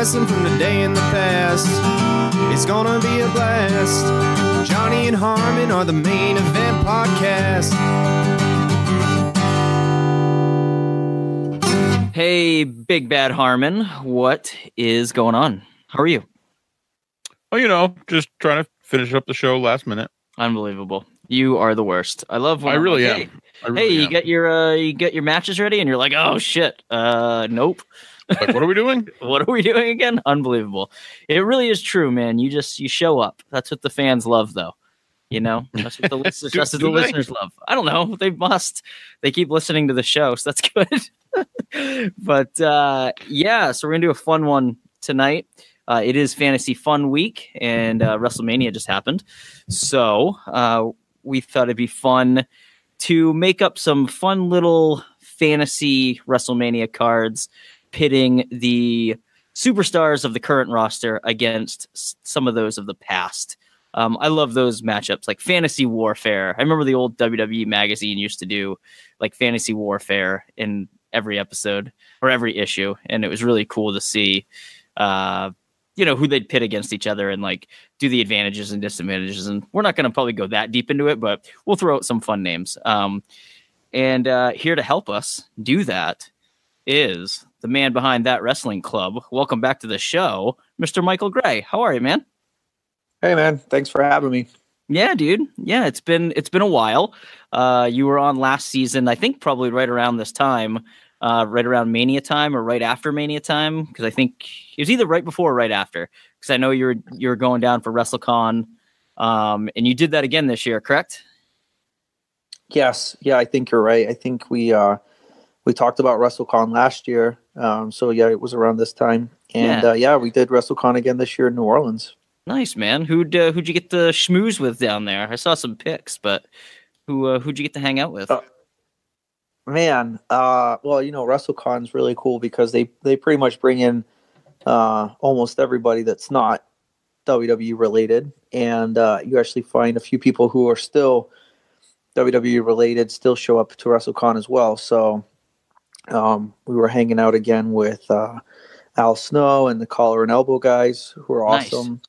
wrestling from today in the past. It's gonna be a blast. Johnny and Harmon are the main event podcast. Hey, Big Bad Harmon, what is going on? How are you? Oh, just trying to finish up the show last minute. Unbelievable. You are the worst. I love when I really like, am. Hey, you get your matches ready, and you're like, oh shit, nope. Like, what are we doing? What are we doing again? Unbelievable. It really is true, man. You show up. That's what the fans love, though. You know, that's what the listeners, listeners love. I don't know. They must. They keep listening to the show, so that's good. But yeah, so we're gonna do a fun one tonight. It is Fantasy Fun Week, and WrestleMania just happened. So we thought it'd be fun to make up some fun little fantasy WrestleMania cards, pitting the superstars of the current roster against some of those of the past. I love those matchups, like Fantasy Warfare. I remember the old WWE magazine used to do like Fantasy Warfare in every episode or every issue, and it was really cool to see who they'd pit against each other and like do the advantages and disadvantages. And we're not going to probably go that deep into it, but we'll throw out some fun names. And here to help us do that is the man behind That Wrestling Club. Welcome back to the show, Mr. Michael Gray. How are you, man? Hey, man. Thanks for having me. Yeah, dude. Yeah, it's been a while. You were on last season, I think probably right around this time, right around Mania time or right after Mania time, because I think it was either right before or right after, because I know you were going down for WrestleCon, and you did that again this year, correct? Yes. Yeah, I think you're right. I think we talked about WrestleCon last year. So yeah, it was around this time. And we did WrestleCon again this year in New Orleans. Nice, man. Who'd you get the schmooze with down there? I saw some pics, but who'd you get to hang out with? WrestleCon's really cool because they pretty much bring in almost everybody that's not WWE related, and you actually find a few people who are still WWE related still show up to WrestleCon as well. So we were hanging out again with Al Snow and the Collar and Elbow guys, who are awesome. Nice.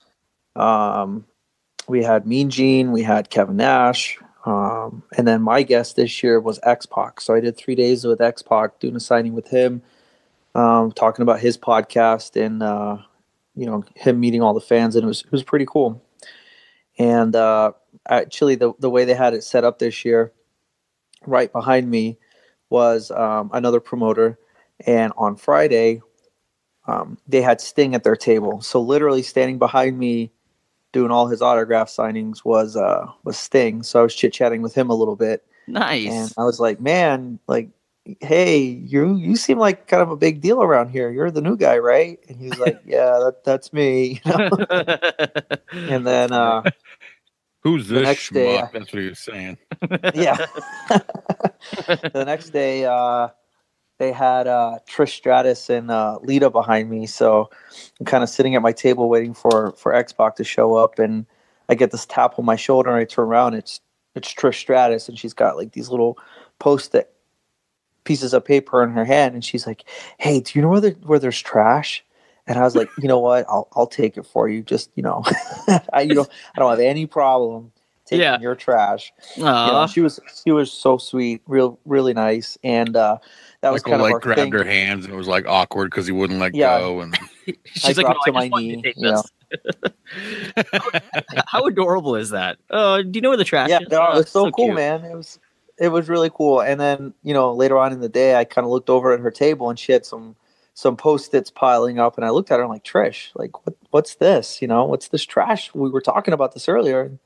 We had Mean Gene, we had Kevin Nash, and then my guest this year was X-Pac. So I did 3 days with X-Pac, doing a signing with him, talking about his podcast and him meeting all the fans, and it was pretty cool. And actually, the way they had it set up this year, right behind me was another promoter, and on Friday, they had Sting at their table. So literally standing behind me, doing all his autograph signings was Sting. So I was chit-chatting with him a little bit. Nice. And I was like, man, like, hey, you seem like kind of a big deal around here. You're the new guy, right? And he was like, yeah, that's me. And then who's this next day, that's what he was saying. Yeah. The next day, they had Trish Stratus and Lita behind me. So I'm kind of sitting at my table waiting for X-Pac to show up. And I get this tap on my shoulder, and I turn around. It's Trish Stratus, and she's got like these little Post-it pieces of paper in her hand. And she's like, hey, do you know where there's trash? And I was like, you know what? I'll take it for you. Just, I don't have any problem taking your trash. She was so sweet, really nice. And that was kind of our grabbed thing. Her hands, and it was like awkward because he wouldn't let go. And she's like, dropped no, to my knee. How adorable is that? Do you know where the trash is? Yeah, it was so cool, cute. man. It was really cool. And then later on in the day, I kind of looked over at her table, and she had some Post-its piling up, and I looked at her and I'm like, Trish, like what's this? What's this trash? We were talking about this earlier. And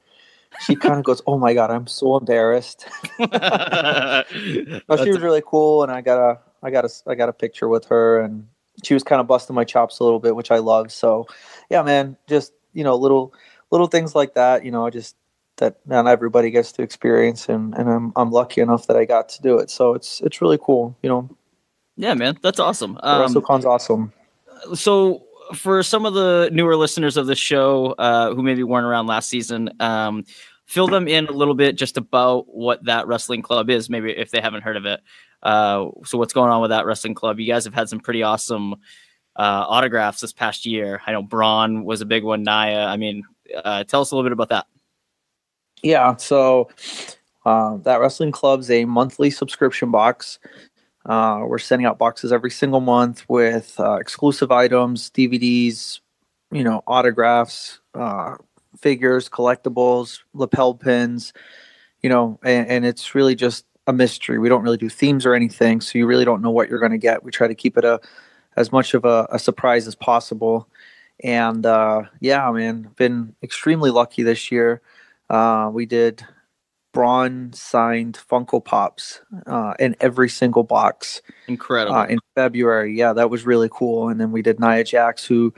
she kind of goes, oh my God, I'm so embarrassed. No, she was really cool, and I got a picture with her, and she was kind of busting my chops a little bit, which I love. So yeah, man, just little things like that, just that not everybody gets to experience, and I'm lucky enough that I got to do it. So it's really cool, Yeah, man, that's awesome. WrestleCon's awesome. So for some of the newer listeners of the show who maybe weren't around last season, fill them in a little bit just about what That Wrestling Club is, maybe if they haven't heard of it. So what's going on with That Wrestling Club? You guys have had some pretty awesome autographs this past year. I know Braun was a big one. Nia. I mean, tell us a little bit about that. Yeah. So that Wrestling Club's a monthly subscription box. We're sending out boxes every single month with exclusive items, DVDs, autographs, figures, collectibles, lapel pins, and it's really just a mystery. We don't really do themes or anything, so you really don't know what you're going to get. We try to keep it as much of a surprise as possible. And yeah, man, been extremely lucky this year. We did Braun signed Funko Pops in every single box. Incredible. In February. Yeah, that was really cool. And then we did Nia Jax, who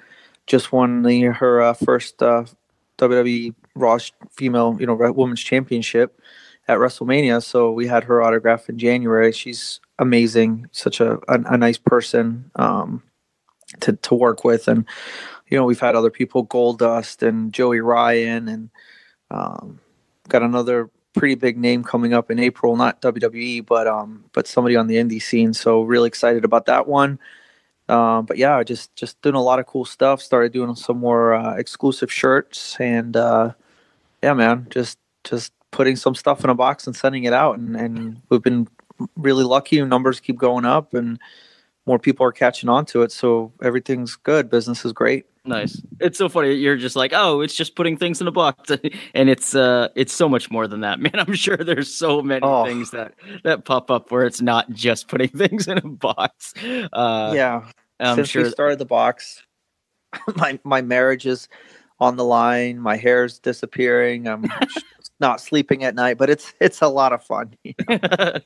just won her first WWE Raw female, women's championship at WrestleMania. So we had her autograph in January. She's amazing, such a nice person to work with. And we've had other people, Goldust and Joey Ryan, and got another pretty big name coming up in April, not WWE, but somebody on the indie scene. So really excited about that one. But yeah, just doing a lot of cool stuff. Started doing some more exclusive shirts, and yeah, man, just putting some stuff in a box and sending it out. And we've been really lucky. Numbers keep going up, and more people are catching on to it. So everything's good. Business is great. Nice. It's so funny. You're just like, oh, it's just putting things in a box, and it's so much more than that, man. I'm sure there's so many things that pop up where it's not just putting things in a box. Yeah. Since sure we started the box, my marriage is on the line. My hair's disappearing. I'm not sleeping at night, but it's a lot of fun.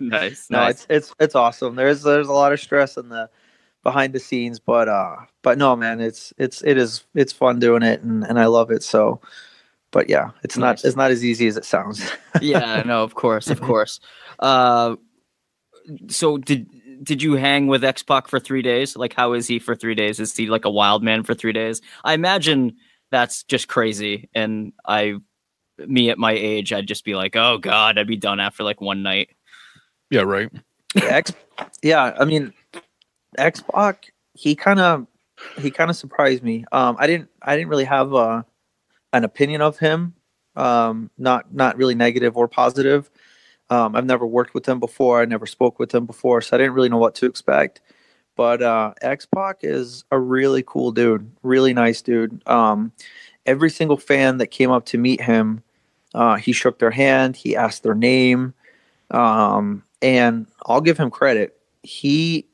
Nice. No, nice. it's awesome. There's a lot of stress in the behind the scenes, but no, man, it's fun doing it, and I love it. So, but yeah, it's Nice. not as easy as it sounds. Yeah, no, of course. So did you hang with X-Pac for 3 days? Like, how is he for 3 days? Is he like a wild man for 3 days? I imagine that's just crazy. And me at my age, I'd just be like, oh God, I'd be done after like one night. Yeah, right. Yeah, I mean, X-Pac, he kind of surprised me. I didn't really have an opinion of him, not really negative or positive. I've never worked with him before. I never spoke with him before, so I didn't really know what to expect. But X-Pac is a really cool dude, really nice dude. Every single fan that came up to meet him, he shook their hand, he asked their name, and I'll give him credit. He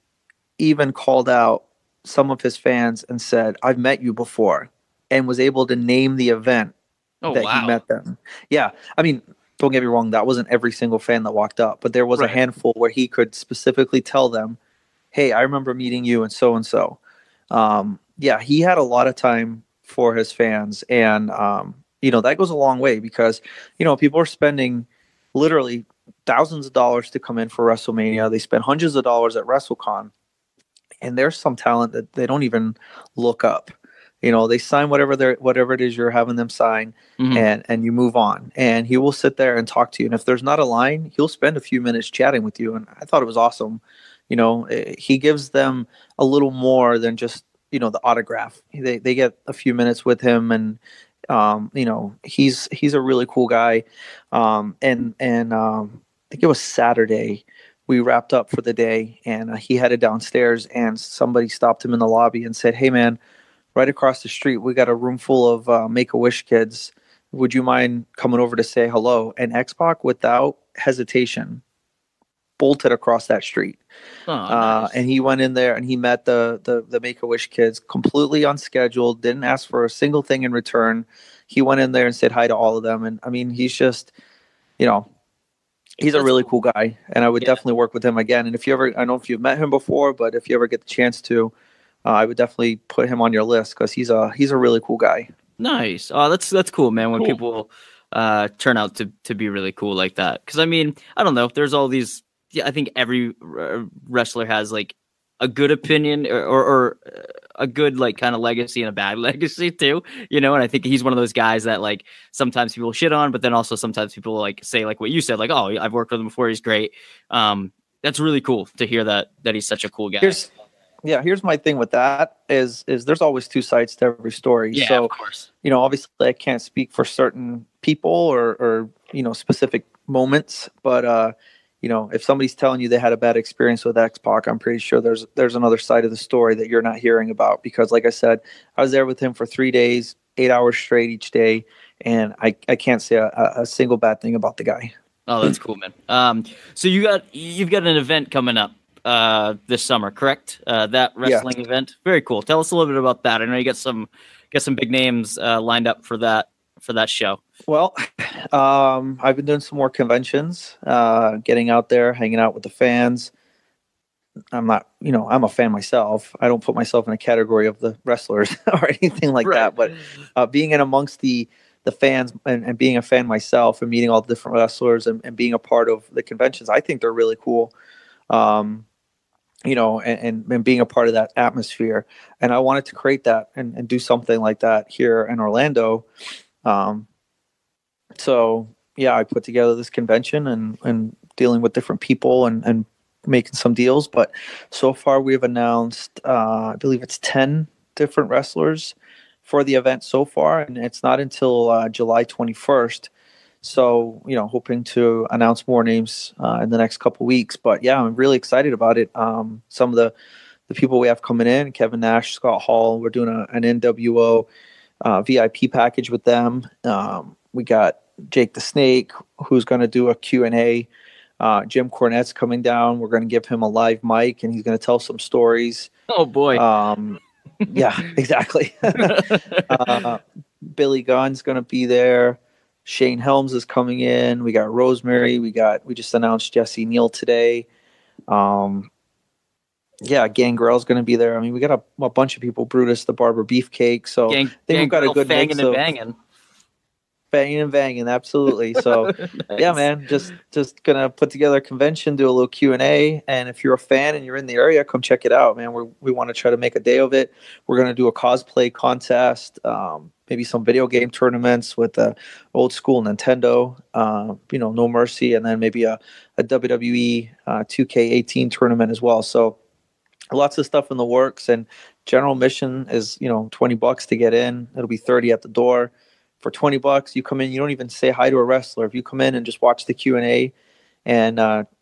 even called out some of his fans and said, "I've met you before," and was able to name the event he met them. Yeah, I mean, don't get me wrong, that wasn't every single fan that walked up, but there was a handful where he could specifically tell them, "Hey, I remember meeting you and so and so." Yeah, he had a lot of time for his fans, and that goes a long way because people are spending literally thousands of dollars to come in for WrestleMania. They spend hundreds of dollars at Wrestlecon, and there's some talent that they don't even look up. They sign whatever it is you're having them sign, and you move on. And he will sit there and talk to you. And if there's not a line, he'll spend a few minutes chatting with you. And I thought it was awesome. He gives them a little more than just the autograph. They get a few minutes with him, and he's a really cool guy. And I think it was Saturday. We wrapped up for the day, and he headed downstairs, and somebody stopped him in the lobby and said, "Hey, man, right across the street, we got a room full of Make-A-Wish kids. Would you mind coming over to say hello?" And X-Pac, without hesitation, bolted across that street. Nice. And he went in there and he met the Make-A-Wish kids completely unscheduled, didn't ask for a single thing in return. He went in there and said hi to all of them. And I mean, he's just, he's a really cool guy, and I would definitely work with him again. And if you ever, I don't know if you've met him before, but if you ever get the chance to, I would definitely put him on your list because he's a really cool guy. Nice. Oh, that's cool, man. When people turn out to be really cool like that, because I mean, I don't know. There's all these. Yeah, I think every wrestler has like a good opinion or a good like kind of legacy and a bad legacy too, And I think he's one of those guys that like sometimes people shit on, but then also sometimes people like say like what you said, like, "Oh, I've worked with him before. He's great." That's really cool to hear that he's such a cool guy. Yeah, here's my thing with that is there's always two sides to every story. Yeah, so, of course. obviously I can't speak for certain people or specific moments, but if somebody's telling you they had a bad experience with X-Pac, I'm pretty sure there's another side of the story that you're not hearing about, because like I said, I was there with him for 3 days, 8 hours straight each day, and I can't say a single bad thing about the guy. Oh, that's cool, man. So you've got an event coming up this summer, correct? That wrestling event. Very cool. Tell us a little bit about that. I know you got some big names lined up for that show. Well, I've been doing some more conventions, getting out there, hanging out with the fans. I'm not, I'm a fan myself. I don't put myself in a category of the wrestlers or anything like that. But being in amongst the fans and being a fan myself and meeting all the different wrestlers and being a part of the conventions, I think they're really cool. And being a part of that atmosphere. And I wanted to create that and do something like that here in Orlando. So yeah, I put together this convention and dealing with different people and making some deals. But so far we've announced, I believe it's 10 different wrestlers for the event so far. And it's not until July 21st. So, hoping to announce more names in the next couple weeks. But yeah, I'm really excited about it. Some of the people we have coming in, Kevin Nash, Scott Hall, we're doing an NWO VIP package with them. We got Jake the Snake, who's going to do a Q&A. Jim Cornette's coming down. We're going to give him a live mic, and he's going to tell some stories. Oh, boy. Yeah, exactly. Billy Gunn's going to be there. Shane Helms is coming in. We got Rosemary. We just announced Jesse Neal today. Gangrel's going to be there. I mean, we got a bunch of people. Brutus the Barber Beefcake. So I think we've got a good mix of banging and banging. Absolutely. So nice. Yeah, man, just going to put together a convention, do a little Q&A. And if you're a fan and you're in the area, come check it out, man. We want to try to make a day of it. We're going to do a cosplay contest, maybe some video game tournaments with the old school Nintendo, No Mercy, and then maybe a WWE 2K18 tournament as well. So lots of stuff in the works, and general admission is, $20 to get in. It'll be $30 at the door. For $20, you come in, you don't even say hi to a wrestler. If you come in and just watch the Q&A and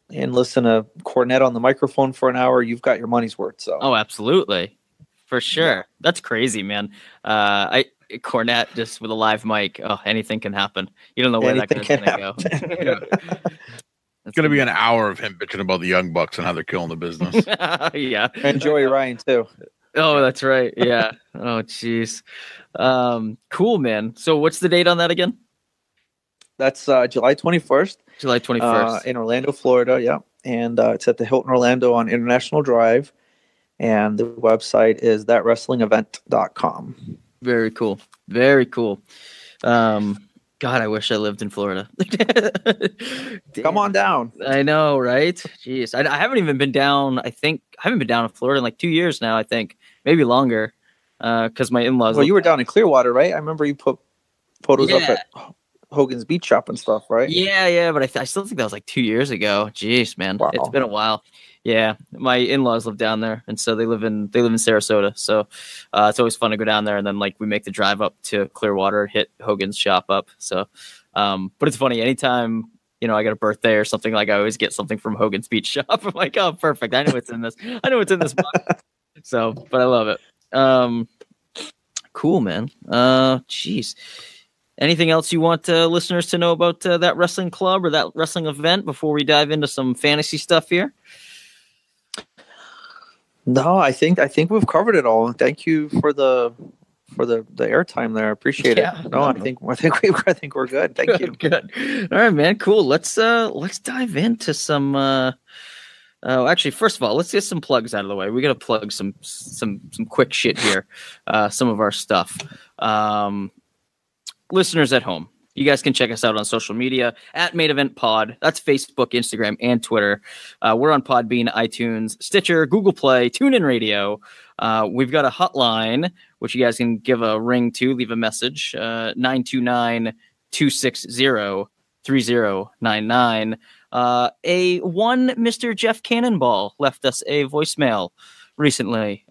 listen to Cornette on the microphone for an hour, you've got your money's worth. So. Oh, absolutely. For sure. Yeah. That's crazy, man. Cornette just with a live mic. Oh, anything can happen. You don't know where anything that guy's going to go. It's going to be an hour of him bitching about the Young Bucks and how they're killing the business. Yeah. And Joey Ryan, too. Oh, that's right. Yeah. Oh, jeez. Cool, man. So what's the date on that again? That's July 21st. July 21st. In Orlando, Florida, yeah. And it's at the Hilton Orlando on International Drive. And the website is thatwrestlingevent.com. Very cool. Very cool. God, I wish I lived in Florida. Come on down. I know, right? Jeez. I haven't even been down. I haven't been down in Florida in like 2 years now, I think. Maybe longer. Because my in-laws. Well, you were down in Clearwater, right? I remember you put photos up at Hogan's Beach Shop and stuff, right? Yeah. But I still think that was like 2 years ago. Jeez, man. Wow. It's been a while. Yeah, my in-laws live down there, and so they live in Sarasota. So it's always fun to go down there, and then like we make the drive up to Clearwater, hit Hogan's shop up. So, but it's funny anytime I got a birthday or something, like I always get something from Hogan's Beach shop. I'm like, oh, perfect. I know it's in this. Box. So, but I love it. Cool, man. Jeez. Anything else you want listeners to know about that wrestling club or that wrestling event before we dive into some fantasy stuff here? No, I think we've covered it all. Thank you for the airtime there. I appreciate it. No, I think we're good. Thank you. Good. All right, man. Cool. Let's dive into some. Actually, first of all, let's get some plugs out of the way. We got to plug some quick shit here. Some of our stuff. Listeners at home, you guys can check us out on social media at Main Event Pod. That's Facebook, Instagram, and Twitter. We're on Podbean, iTunes, Stitcher, Google Play, TuneIn Radio. We've got a hotline, which you guys can give a ring to, leave a message, 929-260-3099. One Mr. Jeff Cannonball left us a voicemail recently,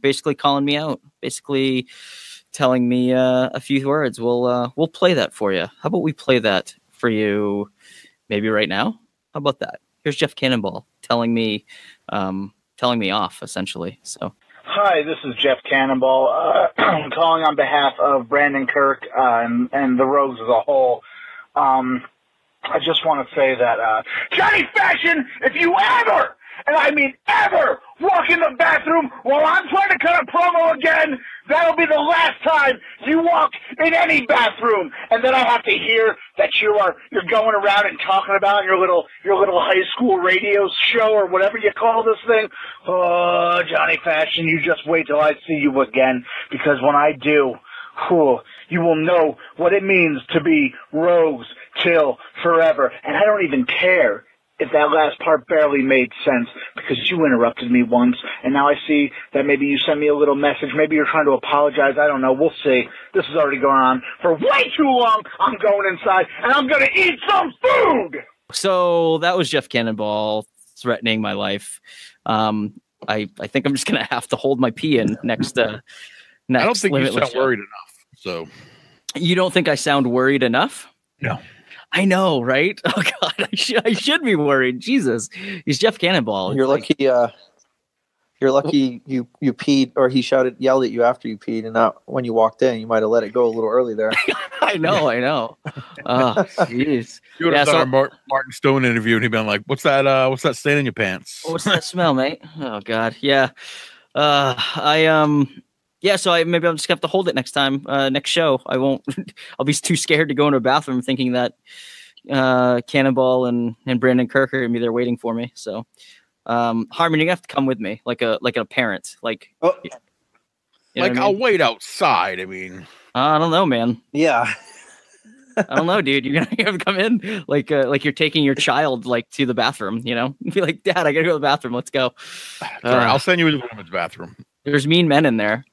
basically calling me out, basically telling me a few words. We'll play that for you. How about we play that for you maybe right now? How about that? Here's Jeff Cannonball telling me off, essentially. So. Hi, this is Jeff Cannonball. I'm calling on behalf of Brandon Kirk and the Rogues as a whole. I just want to say that Johnny Fashion, if you ever, and I mean ever, walk in the bathroom while I'm trying to cut a promo again, that'll be the last time you walk in any bathroom. And then I have to hear that you're going around and talking about your little high school radio show or whatever you call this thing. Oh, Johnny Fashion, you just wait till I see you again, because when I do, you will know what it means to be Rogues till forever. And I don't even care if that last part barely made sense, because you interrupted me once, and now I see that maybe you sent me a little message. Maybe you're trying to apologize. I don't know. We'll see. This has already gone on for way too long. I'm going inside, and I'm going to eat some food! So that was Jeff Cannonball threatening my life. I think I'm just going to have to hold my pee in next I don't think you sound worried enough. So you don't think I sound worried enough? No. I know, right? Oh God, I should be worried. Jesus, he's Jeff Cannonball. You're lucky. You're lucky you peed, or he yelled at you after you peed, and not when you walked in. You might have let it go a little early there. I know. Oh, jeez. You would have done our Martin Stone interview, and he'd been like, "What's that stain in your pants? What's that smell, mate?" Oh God, yeah. Yeah, so maybe I'm just gonna have to hold it next time. Next show, I won't. I'll be too scared to go into a bathroom, thinking that Cannonball and Brandon Kirk are gonna be there waiting for me. So, Harmon, you're gonna have to come with me, like a parent. Like, I'll mean? wait outside. I mean, I don't know, man. Yeah. I don't know, dude. You're gonna have to come in like you're taking your child like to the bathroom. You know, be like, Dad, I gotta go to the bathroom. Let's go. Sorry, I'll send you to the women's bathroom. There's mean men in there.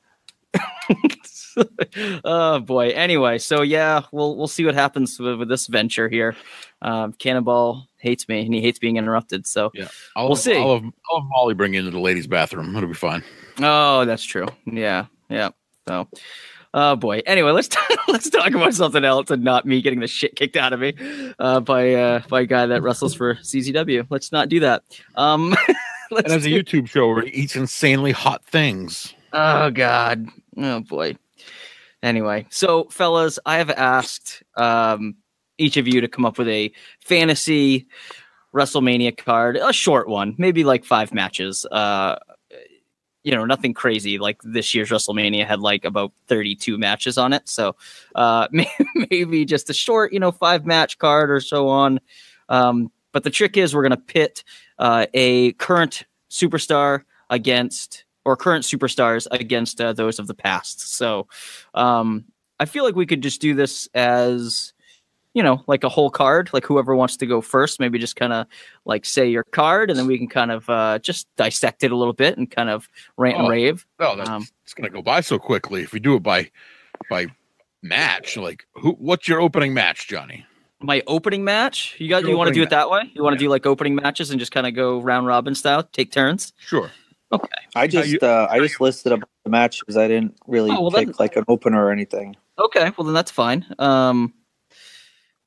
Oh boy. Anyway, so yeah, we'll see what happens with this venture here. Cannonball hates me, and he hates being interrupted. So yeah, we'll see. I'll have Molly bring you into the ladies' bathroom. It'll be fine. Oh, that's true. Yeah. So, oh boy. Anyway, let's talk about something else, and not me getting the shit kicked out of me by a guy that wrestles for CZW. Let's not do that. And as a YouTube show where he eats insanely hot things. Oh God. Oh boy. Anyway, so fellas, I have asked each of you to come up with a fantasy WrestleMania card, a short one, maybe like 5 matches. Nothing crazy. Like this year's WrestleMania had like about 32 matches on it. So maybe just a short, 5-match card or so on. But the trick is we're going to pit a current superstar against current superstars against those of the past. So I feel like we could just do this as, like a whole card, like whoever wants to go first, maybe just kind of like say your card, and then we can kind of just dissect it a little bit and kind of rant and rave. No, it's going to go by so quickly. If we do it by match, like what's your opening match, Johnny? My opening match? You want to do it that way? You want to do like opening matches and just kind of go round robin style, take turns? Sure. Okay. I just listed up the matches. I didn't really pick like an opener or anything. Okay, well then that's fine.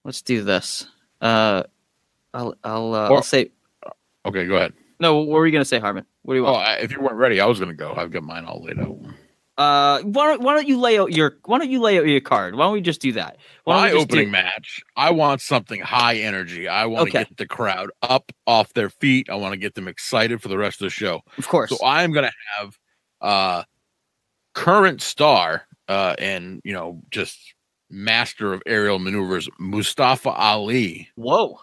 Let's do this. I'll say. Okay, go ahead. No, what were you gonna say, Harmon? What do you want? If you weren't ready, I was gonna go. I've got mine all laid out. Why don't you lay out your card? Why don't we just do that? My opening match, I want something high energy. I want to get the crowd up off their feet. I want to get them excited for the rest of the show. Of course. So I'm going to have current star and just master of aerial maneuvers, Mustafa Ali. Whoa.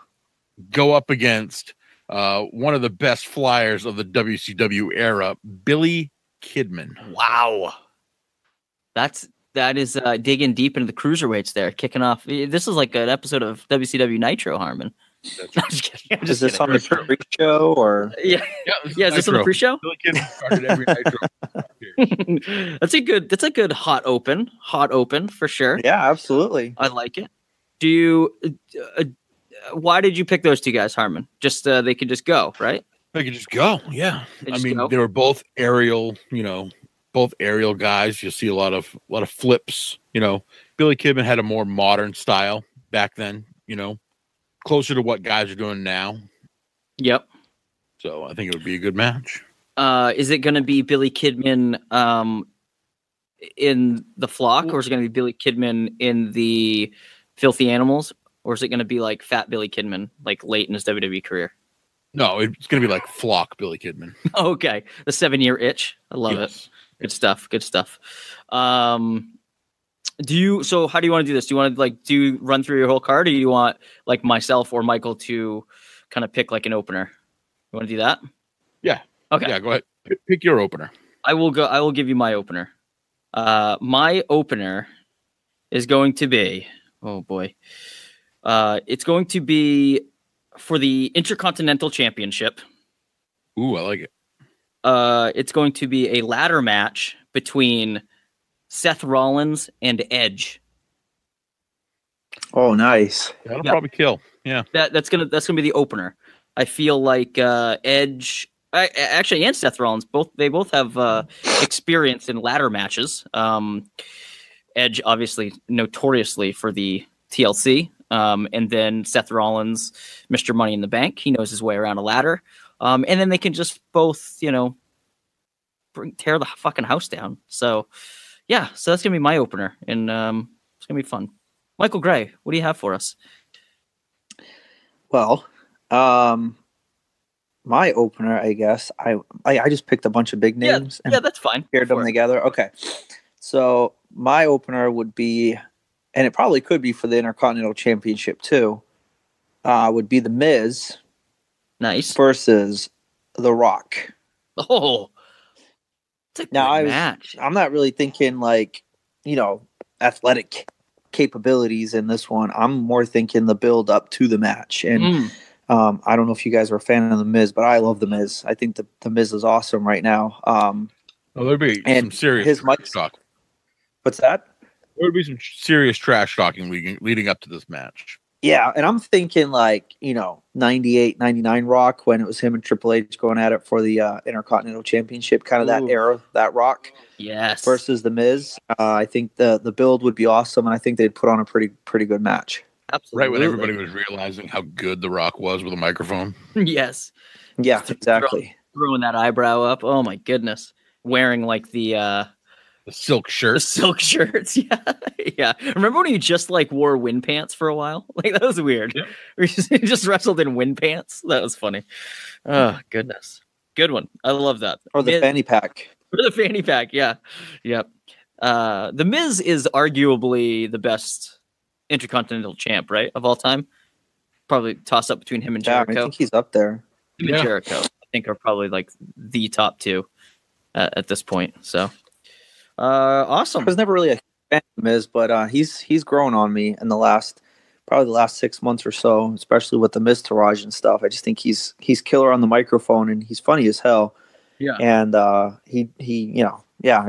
Go up against one of the best flyers of the WCW era, Billy Kidman. Wow. That is digging deep into the cruiserweights there, kicking off. This is like an episode of WCW Nitro, Harmon. I'm just kidding. Is this on the pre-show or? Yeah. Is this on the pre-show? Billy Kidman started every Nitro. That's a good hot open for sure. Yeah, absolutely. I like it. Do you? Why did you pick those two guys, Harmon? Just they could just go, right? They could just go. Yeah. They I just mean, go? they were both aerial, both aerial guys. You'll see a lot of flips. Billy Kidman had a more modern style back then, closer to what guys are doing now. Yep. So I think it would be a good match. Is it going to be Billy Kidman in the flock, or is it going to be Billy Kidman in the Filthy Animals, or is it going to be like Fat Billy Kidman, like late in his WWE career? No, it's going to be like Flock Billy Kidman. Okay, the 7-year itch. I love it. Good stuff. Good stuff. So how do you want to do this? Do you want to do you run through your whole card, or do you want like myself or Michael to kind of pick like an opener? You want to do that? Yeah. Okay. Yeah, go ahead. Pick your opener. I will give you my opener. My opener is going to be, oh boy. It's going to be for the Intercontinental Championship. Ooh, I like it. It's going to be a ladder match between Seth Rollins and Edge. Oh, nice. That'll probably kill. Yeah. That's gonna be the opener. I feel like Edge, actually, and Seth Rollins both have experience in ladder matches. Edge, obviously, notoriously for the TLC, and then Seth Rollins, Mr. Money in the Bank. He knows his way around a ladder, and then they can just both, tear the fucking house down. So, yeah, so that's gonna be my opener, and it's gonna be fun. Michael Gray, what do you have for us? Well, my opener, I guess, I just picked a bunch of big names. Yeah, that's fine. Paired them together. Okay. So my opener would be, and it probably could be for the Intercontinental Championship too, would be The Miz. Nice. Versus The Rock. Oh. It's a good match. I'm not really thinking athletic capabilities in this one. I'm more thinking the build up to the match. And I don't know if you guys are a fan of The Miz, but I love The Miz. I think the Miz is awesome right now. There'd be some serious trash talk. What's that? There would be some serious trash talking leading up to this match. Yeah, and I'm thinking 98, 99 Rock, when it was him and Triple H going at it for the Intercontinental Championship, kind of that era, that Rock. Yes. Versus The Miz. I think the build would be awesome, and I think they'd put on a pretty good match. Absolutely. Right when everybody was realizing how good The Rock was with a microphone. Yes. Yeah, exactly. Throwing that eyebrow up. Oh my goodness. Wearing the silk shirt. The silk shirts. Yeah. Yeah. Remember when he just wore wind pants for a while? That was weird. Yeah. He just wrestled in wind pants. That was funny. Oh goodness. Good one. I love that. Or the fanny pack. Or the fanny pack. Yeah. Yep. The Miz is arguably the best Intercontinental champ, right? Of all time. Probably toss up between him and Jericho. I think he's up there. Him and Jericho, I think, are probably the top two at this point. So awesome. I was never really a fan of Miz, but he's grown on me in the last 6 months or so, especially with the Miz Taraj and stuff. I just think he's killer on the microphone, and he's funny as hell. Yeah. And I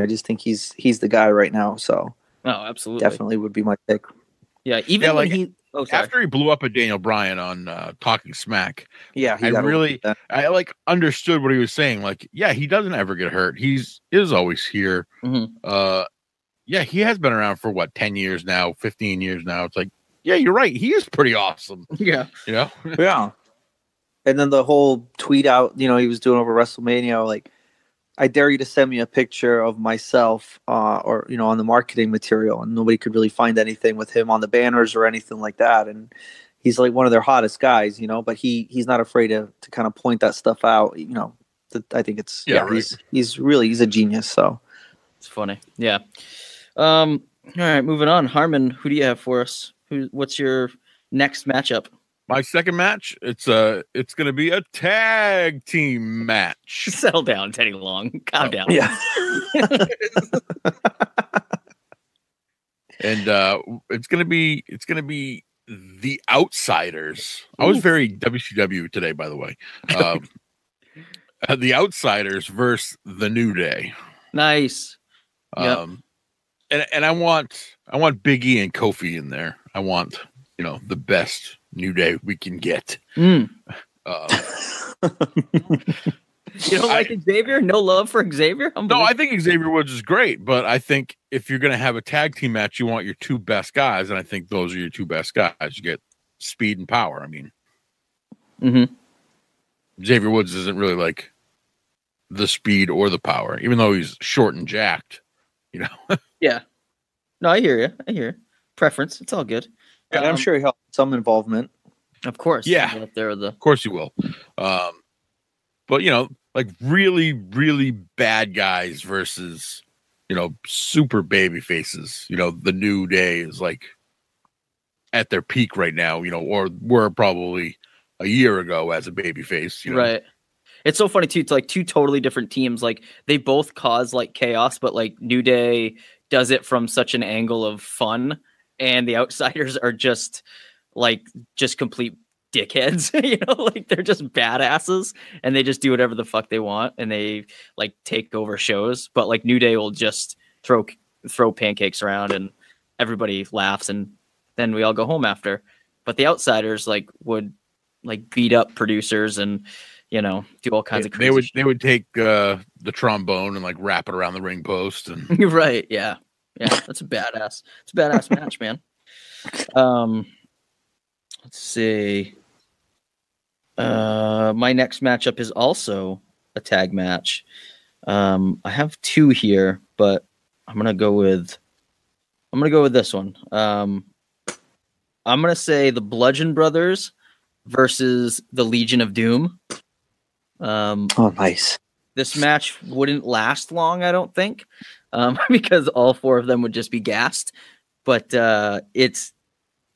just think he's the guy right now. So absolutely, definitely would be my pick. Yeah, even when after he blew up at Daniel Bryan on Talking Smack, yeah, I understood what he was saying. He doesn't ever get hurt. He is always here. Mm-hmm. He has been around for 10 years now, 15 years now. It's you're right. He is pretty awesome. Yeah, yeah. And then the whole tweet out, he was doing over WrestleMania, I dare you to send me a picture of myself, or on the marketing material, and nobody could really find anything with him on the banners or anything like that. And he's one of their hottest guys, but he's not afraid to kind of point that stuff out. I think it's right. He's a genius. So it's funny. Yeah. All right, moving on. Harmon, who do you have for us? What's your next matchup? My second match, it's going to be a tag team match. Settle down, Teddy Long. Calm down. Yeah. And it's going to be the Outsiders. I was very WCW today, by the way. The Outsiders versus the New Day. Nice. Yep. And I want Big E and Kofi in there. I want the best New Day we can get. You don't like Xavier? No love for Xavier? No, I think Xavier Woods is great, but I think if you're going to have a tag team match, you want your two best guys, and I think those are your two best guys. You get speed and power. I mean, Xavier Woods isn't really like the speed or the power, even though he's short and jacked. You know? Yeah. No, I hear you. I hear you. Preference. It's all good. And I'm sure he helped some involvement. Of course. Yeah. Up there Of course you will. But, you know, like really, really bad guys versus, you know, super baby faces. You know, the New Day is like at their peak right now, you know, or were probably a year ago as a baby face. You know? Right. It's so funny, too. It's like two totally different teams. Like, they both cause like chaos, but like New Day does it from such an angle of fun, and the Outsiders are just complete dickheads. You know, like they're just badasses, and they just do whatever the fuck they want, and they like take over shows. But like New Day will just throw pancakes around, and everybody laughs, and then we all go home after. But the Outsiders like would like beat up producers and, you know, do all kinds of crazy They would take the trombone and like wrap it around the ring post. And You're right. Yeah. That's a badass. It's a badass match, man. Let's see. My next matchup is also a tag match. I have two here, but I'm gonna go with this one. I'm gonna say the Bludgeon Brothers versus the Legion of Doom. Oh, nice. This match wouldn't last long, I don't think, because all four of them would just be gassed. But it's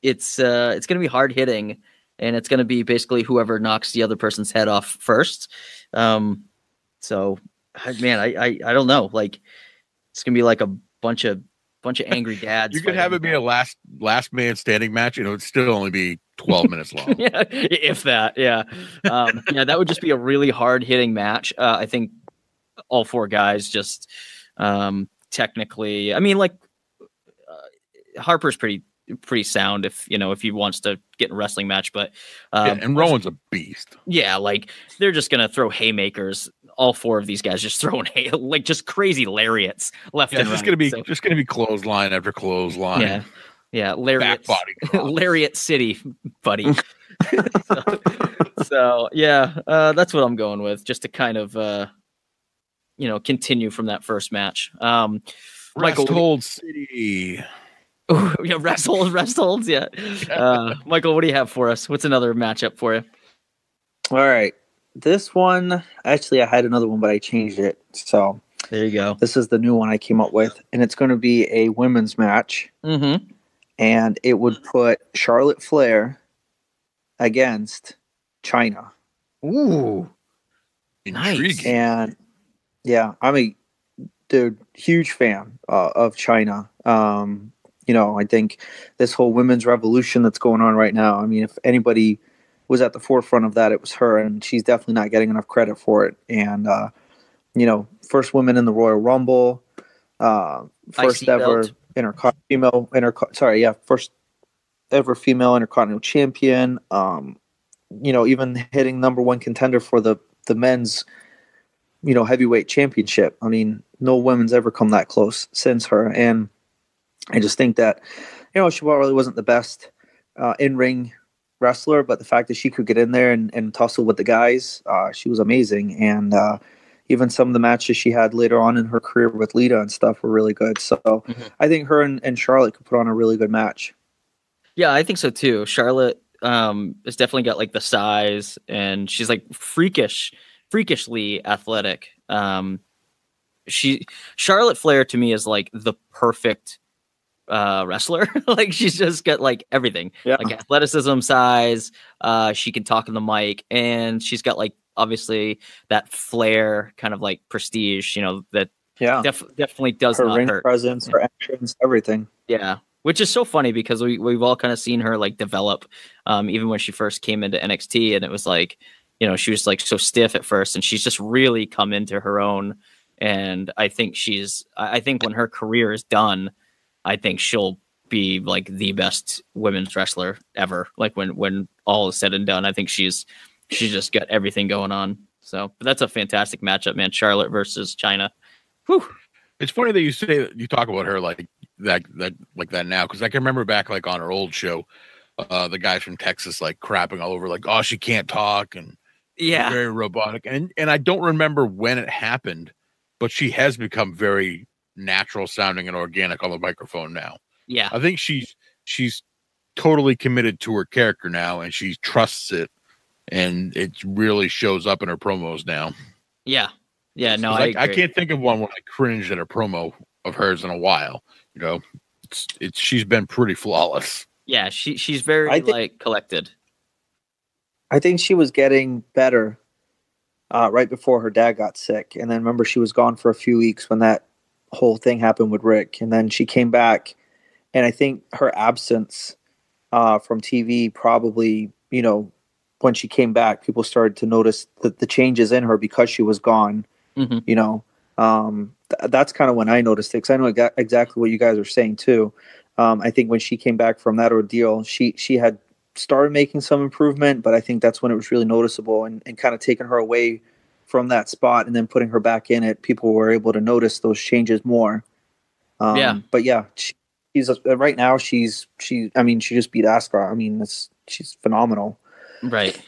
going to be hard hitting, and it's going to be basically whoever knocks the other person's head off first. So, man, I don't know. Like, it's going to be like a bunch of angry dads. You could have it be a last man standing match, and it would still only be 12 minutes long. Yeah, if that. Yeah. Yeah, that would just be a really hard hitting match. I think all four guys just technically, I mean, like Harper's pretty sound if he wants to get in a wrestling match, but and Rowan's a beast. Yeah, like they're just gonna throw haymakers. All four of these guys just throwing like just crazy lariats left and right. It's just gonna be clothesline after clothesline. Yeah, lariat, lariat city, buddy. so yeah, that's what I'm going with, just to kind of continue from that first match. Resthold City. Oh, yeah, Restholds, yeah. Michael, what do you have for us? What's another matchup for you? All right. This one, actually, I had another one, but I changed it. So there you go. This is the new one I came up with, and it's going to be a women's match. Mm-hmm. And it would put Charlotte Flair against Chyna. Ooh, nice. And yeah, I'm a huge fan of Chyna. I think this whole women's revolution that's going on right now, I mean, if anybody was at the forefront of that, it was her, and she's definitely not getting enough credit for it. And, first woman in the Royal Rumble, first ever first ever female Intercontinental Champion, even hitting number one contender for the men's, heavyweight championship. I mean, no women's ever come that close since her. And I just think that, she probably wasn't the best in-ring wrestler, but the fact that she could get in there and tussle with the guys, she was amazing. And even some of the matches she had later on in her career with Lita and stuff were really good. So I think her and Charlotte could put on a really good match. Yeah, I think so too. Charlotte has definitely got like the size, and she's like freakishly athletic. Charlotte Flair to me is like the perfect wrestler. Like she's just got like everything, like athleticism, size. She can talk in the mic, and she's got like obviously that flair, kind of like prestige. That definitely does her not ring hurt. Presence, her entrance, everything. Yeah, which is so funny because we've all kind of seen her like develop, even when she first came into NXT, and it was like, she was like so stiff at first, and she's just really come into her own. And I think when her career is done, I think she'll be like the best women's wrestler ever. Like when all is said and done, I think she's she's just got everything going on. So, but that's a fantastic matchup, man. Charlotte versus China. Whew. It's funny that you say that you talk about her like that now, because I can remember back like on her old show, the guys from Texas like crapping all over, like, oh, she can't talk and Yeah, very robotic, and I don't remember when it happened, but she has become very natural sounding and organic on the microphone now. yeah, I think she's totally committed to her character now, and she trusts it, and it really shows up in her promos now. yeah. No, I agree. can't think of one where I cringed at a promo of hers in a while. You know, it's she's been pretty flawless. Yeah, she's very like collected. I think she was getting better right before her dad got sick. And then remember, she was gone for a few weeks when that whole thing happened with Rick. And then she came back. And I think her absence from TV probably, you know, when she came back, people started to notice the changes in her because she was gone. Mm-hmm. You know, that's kind of when I noticed it, because I know exactly what you guys are saying too. I think when she came back from that ordeal, she had started making some improvement, but I think that's when it was really noticeable, and kind of taking her away from that spot and then putting her back in it. People were able to notice those changes more. But yeah, she's right now. I mean, she just beat Asuka. I mean, she's phenomenal. Right.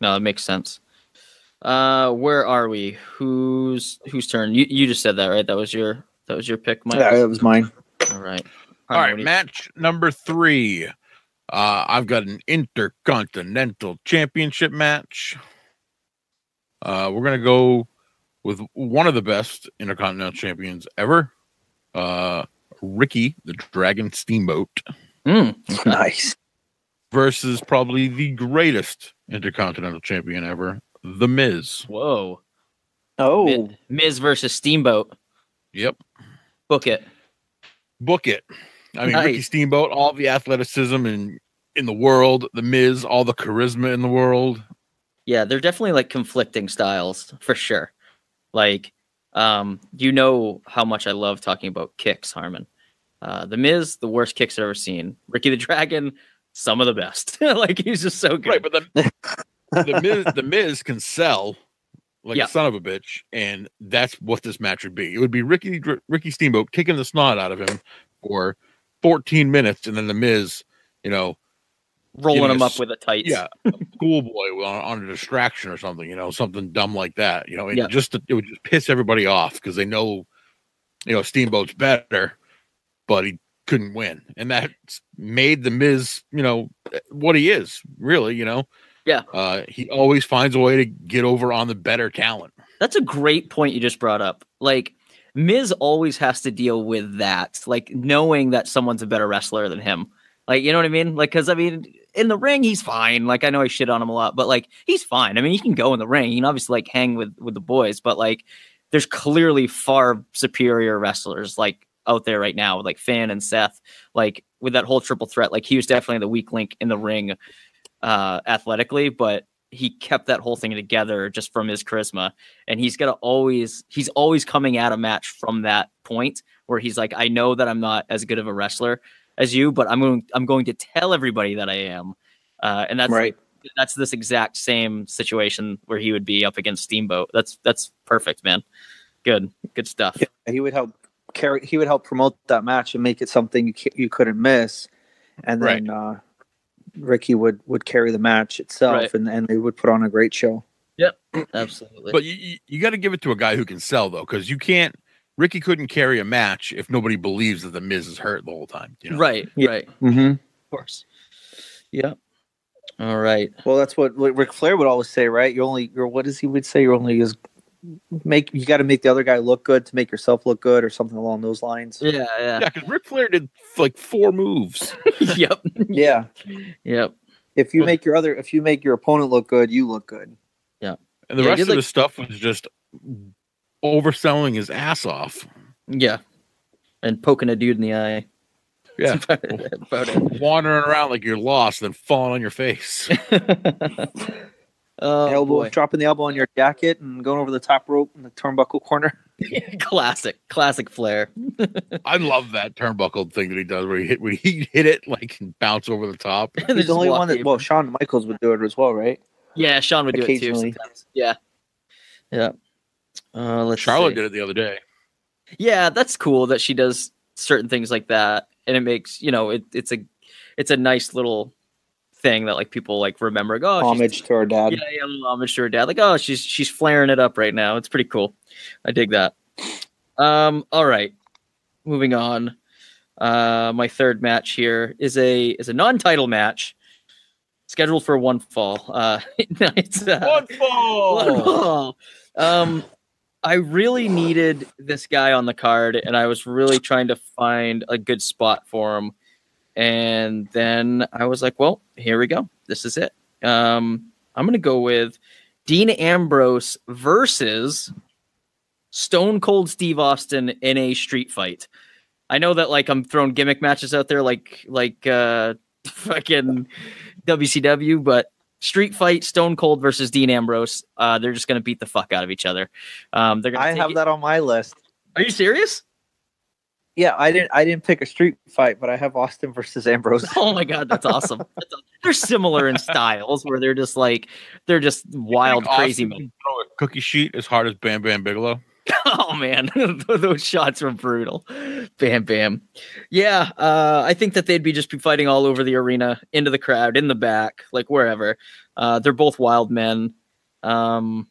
No, it makes sense. Where are we? Whose turn? You just said that, right? That was your pick, Mike? Yeah, that was mine. All right. All right, match number 3. I've got an Intercontinental Championship match. We're going to go with one of the best Intercontinental Champions ever, Ricky the Dragon Steamboat. Nice. Versus probably the greatest Intercontinental Champion ever, The Miz. Whoa. Oh. Miz versus Steamboat. Yep. Book it. I mean, Nice. Ricky Steamboat, all the athleticism in the world. The Miz, all the charisma in the world. Yeah, they're definitely like conflicting styles for sure. Like, you know how much I love talking about kicks, Harmon. The Miz, the worst kicks I've ever seen. Ricky the Dragon, some of the best. Like, he's just so good. Right, but the Miz can sell like a son of a bitch, and that's what this match would be. It would be Ricky Steamboat kicking the snot out of him for 14 minutes, and then the Miz, you know, rolling him up with a tights. Yeah, schoolboy on a distraction or something, you know, something dumb like that, you know, and it would just piss everybody off because they know, you know, Steamboat's better, but he couldn't win, and that made the Miz, you know, what he is, really, you know. Yeah. He always finds a way to get over on the better talent. That's a great point you just brought up. Like, Miz always has to deal with that, like knowing that someone's a better wrestler than him. Like, you know what I mean? Like, because I mean, in the ring, he's fine. Like, I know I shit on him a lot, but like, he's fine. I mean, he can go in the ring. He can obviously like hang with the boys, but like, there's clearly far superior wrestlers like out there right now, like Finn and Seth. Like with that whole triple threat, like he was definitely the weak link in the ring, athletically, but he kept that whole thing together just from his charisma. And he's always coming at a match from that point where he's like, I know that I'm not as good of a wrestler as you, but I'm going to tell everybody that I am. And that's right. That's this exact same situation where he would be up against Steamboat. That's perfect, man. Good stuff. Yeah, he would help promote that match and make it something you couldn't miss. And then Ricky would carry the match itself, and they would put on a great show. Yep, absolutely. But you got to give it to a guy who can sell, though, because Ricky couldn't carry a match if nobody believes that the Miz is hurt the whole time. You know? Right. Mm-hmm. Of course. Yeah. All right. Well, that's what Ric Flair would always say, right? What does he would say? You got to make the other guy look good to make yourself look good, or something along those lines. Yeah. Because Ric Flair did like 4 moves. Yep. Yeah. Yep. If you make your opponent look good, you look good. Yeah. And the rest of the stuff was just overselling his ass off. Yeah. And poking a dude in the eye. Yeah. About it. Wandering around like you're lost, then falling on your face. Dropping the elbow on your jacket and going over the top rope in the turnbuckle corner. Classic Flair. I love that turnbuckle thing that he does where he hit it like and bounce over the top. He's the only one that Shawn Michaels would do it as well, right? Yeah, Sean would do it too occasionally. sometimes. Yeah. Yeah. Charlotte see. did it the other day. Yeah, that's cool that she does certain things like that, and it makes it's a nice little thing that like people like remember. Like, oh, Homage to our dad. yeah, a little homage to her dad. Like, oh, she's flaring it up right now. It's pretty cool. I dig that. All right, moving on. My third match here is a non-title match scheduled for one fall. It's One fall. One fall. I really needed this guy on the card, and I was really trying to find a good spot for him. And then I was like, well, here we go. This is it. I'm going to go with Dean Ambrose versus Stone Cold Steve Austin in a street fight. I know that like I'm throwing gimmick matches out there like fucking WCW, but street fight, Stone Cold versus Dean Ambrose. They're just going to beat the fuck out of each other. I have that on my list. Are you serious? Yeah, I didn't pick a street fight, but I have Austin versus Ambrose. Oh my god, that's awesome. They're similar in styles, where they're just wild, crazy men. Throw a cookie sheet as hard as Bam Bam Bigelow. Oh man, those shots were brutal. Bam Bam. Yeah, I think that they'd be fighting all over the arena, into the crowd, in the back, like wherever. They're both wild men, and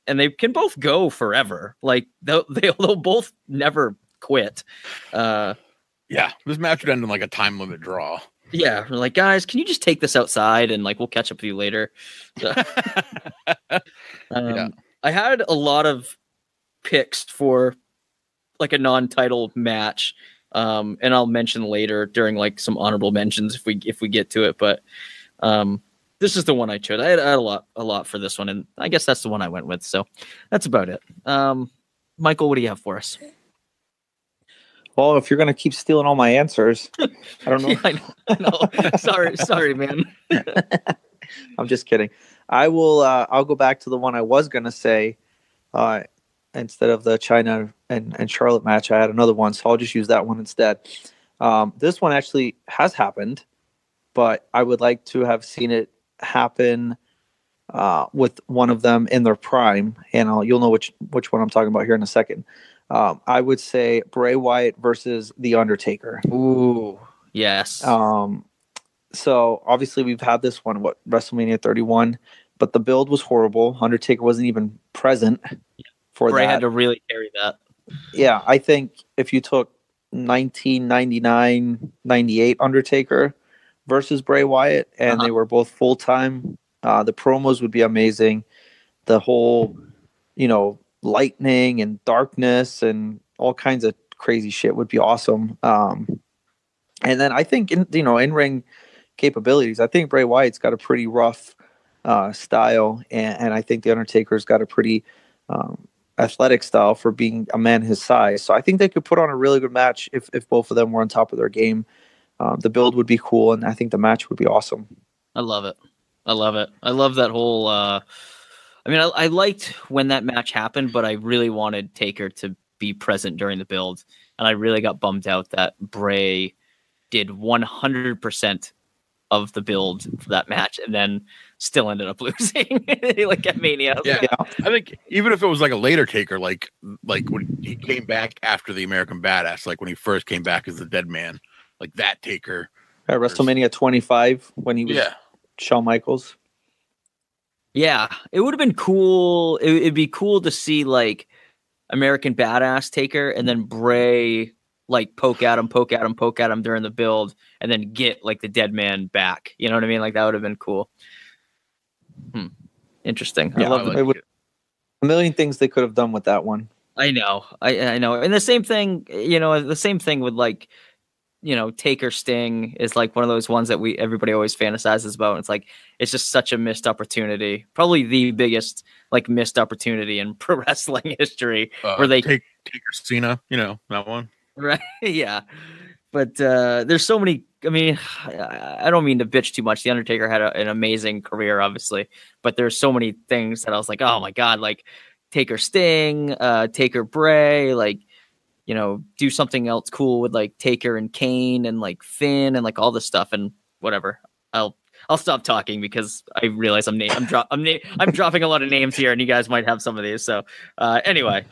they can both go forever. Like they'll both never quit. Yeah, this match would end in like a time limit draw. Yeah, we're like, guys, can you just take this outside and like we'll catch up with you later. So, Yeah. I had a lot of picks for like a non-title match, and I'll mention later during like some honorable mentions if we get to it. But this is the one I chose. I had a lot for this one, and I guess that's the one I went with. So that's about it. Michael, what do you have for us? Well, if you're going to keep stealing all my answers, I don't know. Yeah, I know. Sorry, man. I'm just kidding. I will. I'll go back to the one I was going to say. Instead of the China and Charlotte match, I had another one, so I'll just use that one instead. This one actually has happened, but I would like to have seen it happen with one of them in their prime, and you'll know which one I'm talking about here in a second. I would say Bray Wyatt versus The Undertaker. Ooh, yes. So obviously we've had this one, WrestleMania 31, but the build was horrible. Undertaker wasn't even present for Bray that. had to really carry that. Yeah, I think if you took 1999-98 Undertaker versus Bray Wyatt, and they were both full-time, the promos would be amazing. The whole, lightning and darkness and all kinds of crazy shit would be awesome. And then I think in-ring capabilities, I think Bray Wyatt's got a pretty rough style, and I think the Undertaker's got a pretty athletic style for being a man his size. So I think they could put on a really good match if both of them were on top of their game. The build would be cool, and I think the match would be awesome. I love it. I love that whole. I liked when that match happened, but I really wanted Taker to be present during the build, and I really got bummed out that Bray did 100% of the build for that match, and then still ended up losing, like at Mania. Yeah, I think even if it was like a later Taker, like when he came back after the American Badass, like when he first came back as the Dead Man, like that Taker at WrestleMania 25 when he was Shawn Michaels. Yeah, it would have been cool. It'd be cool to see like American Badass Taker and then Bray like poke at him during the build, and then get like the Dead Man back. You know what I mean? Like that would have been cool. Interesting. Yeah, I love it. A million things they could have done with that one. I know. I know. And the same thing, the same thing with like, Taker Sting is like one of those ones that everybody always fantasizes about. And it's like, it's just such a missed opportunity. Probably the biggest like missed opportunity in pro wrestling history where they Taker Cena, that one. Right. Yeah. But there's so many. I mean, I don't mean to bitch too much. The Undertaker had an amazing career, obviously, but there's so many things that I was like, oh my God, like Taker Sting, Taker Bray, like, do something else cool with like Taker and Kane and like Finn and like all this stuff and whatever. I'll I'll stop talking because I realize I'm dropping a lot of names here, and you guys might have some of these. So anyway,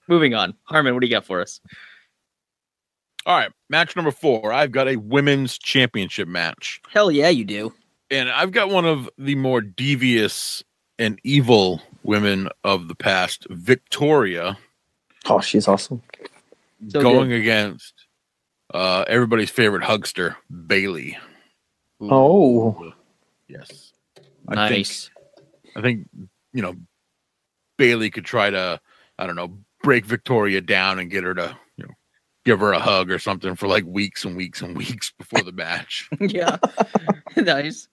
moving on. Harmon, what do you got for us? All right, match number 4. I've got a women's championship match. Hell yeah, you do. And I've got one of the more devious and evil women of the past, Victoria. Oh, she's awesome. So going good. against everybody's favorite hugster, Bailey. Oh. Yes. Nice. I think, Bailey could try to, I don't know, break Victoria down and get her to, give her a hug or something for like weeks and weeks and weeks before the match. Yeah. Nice.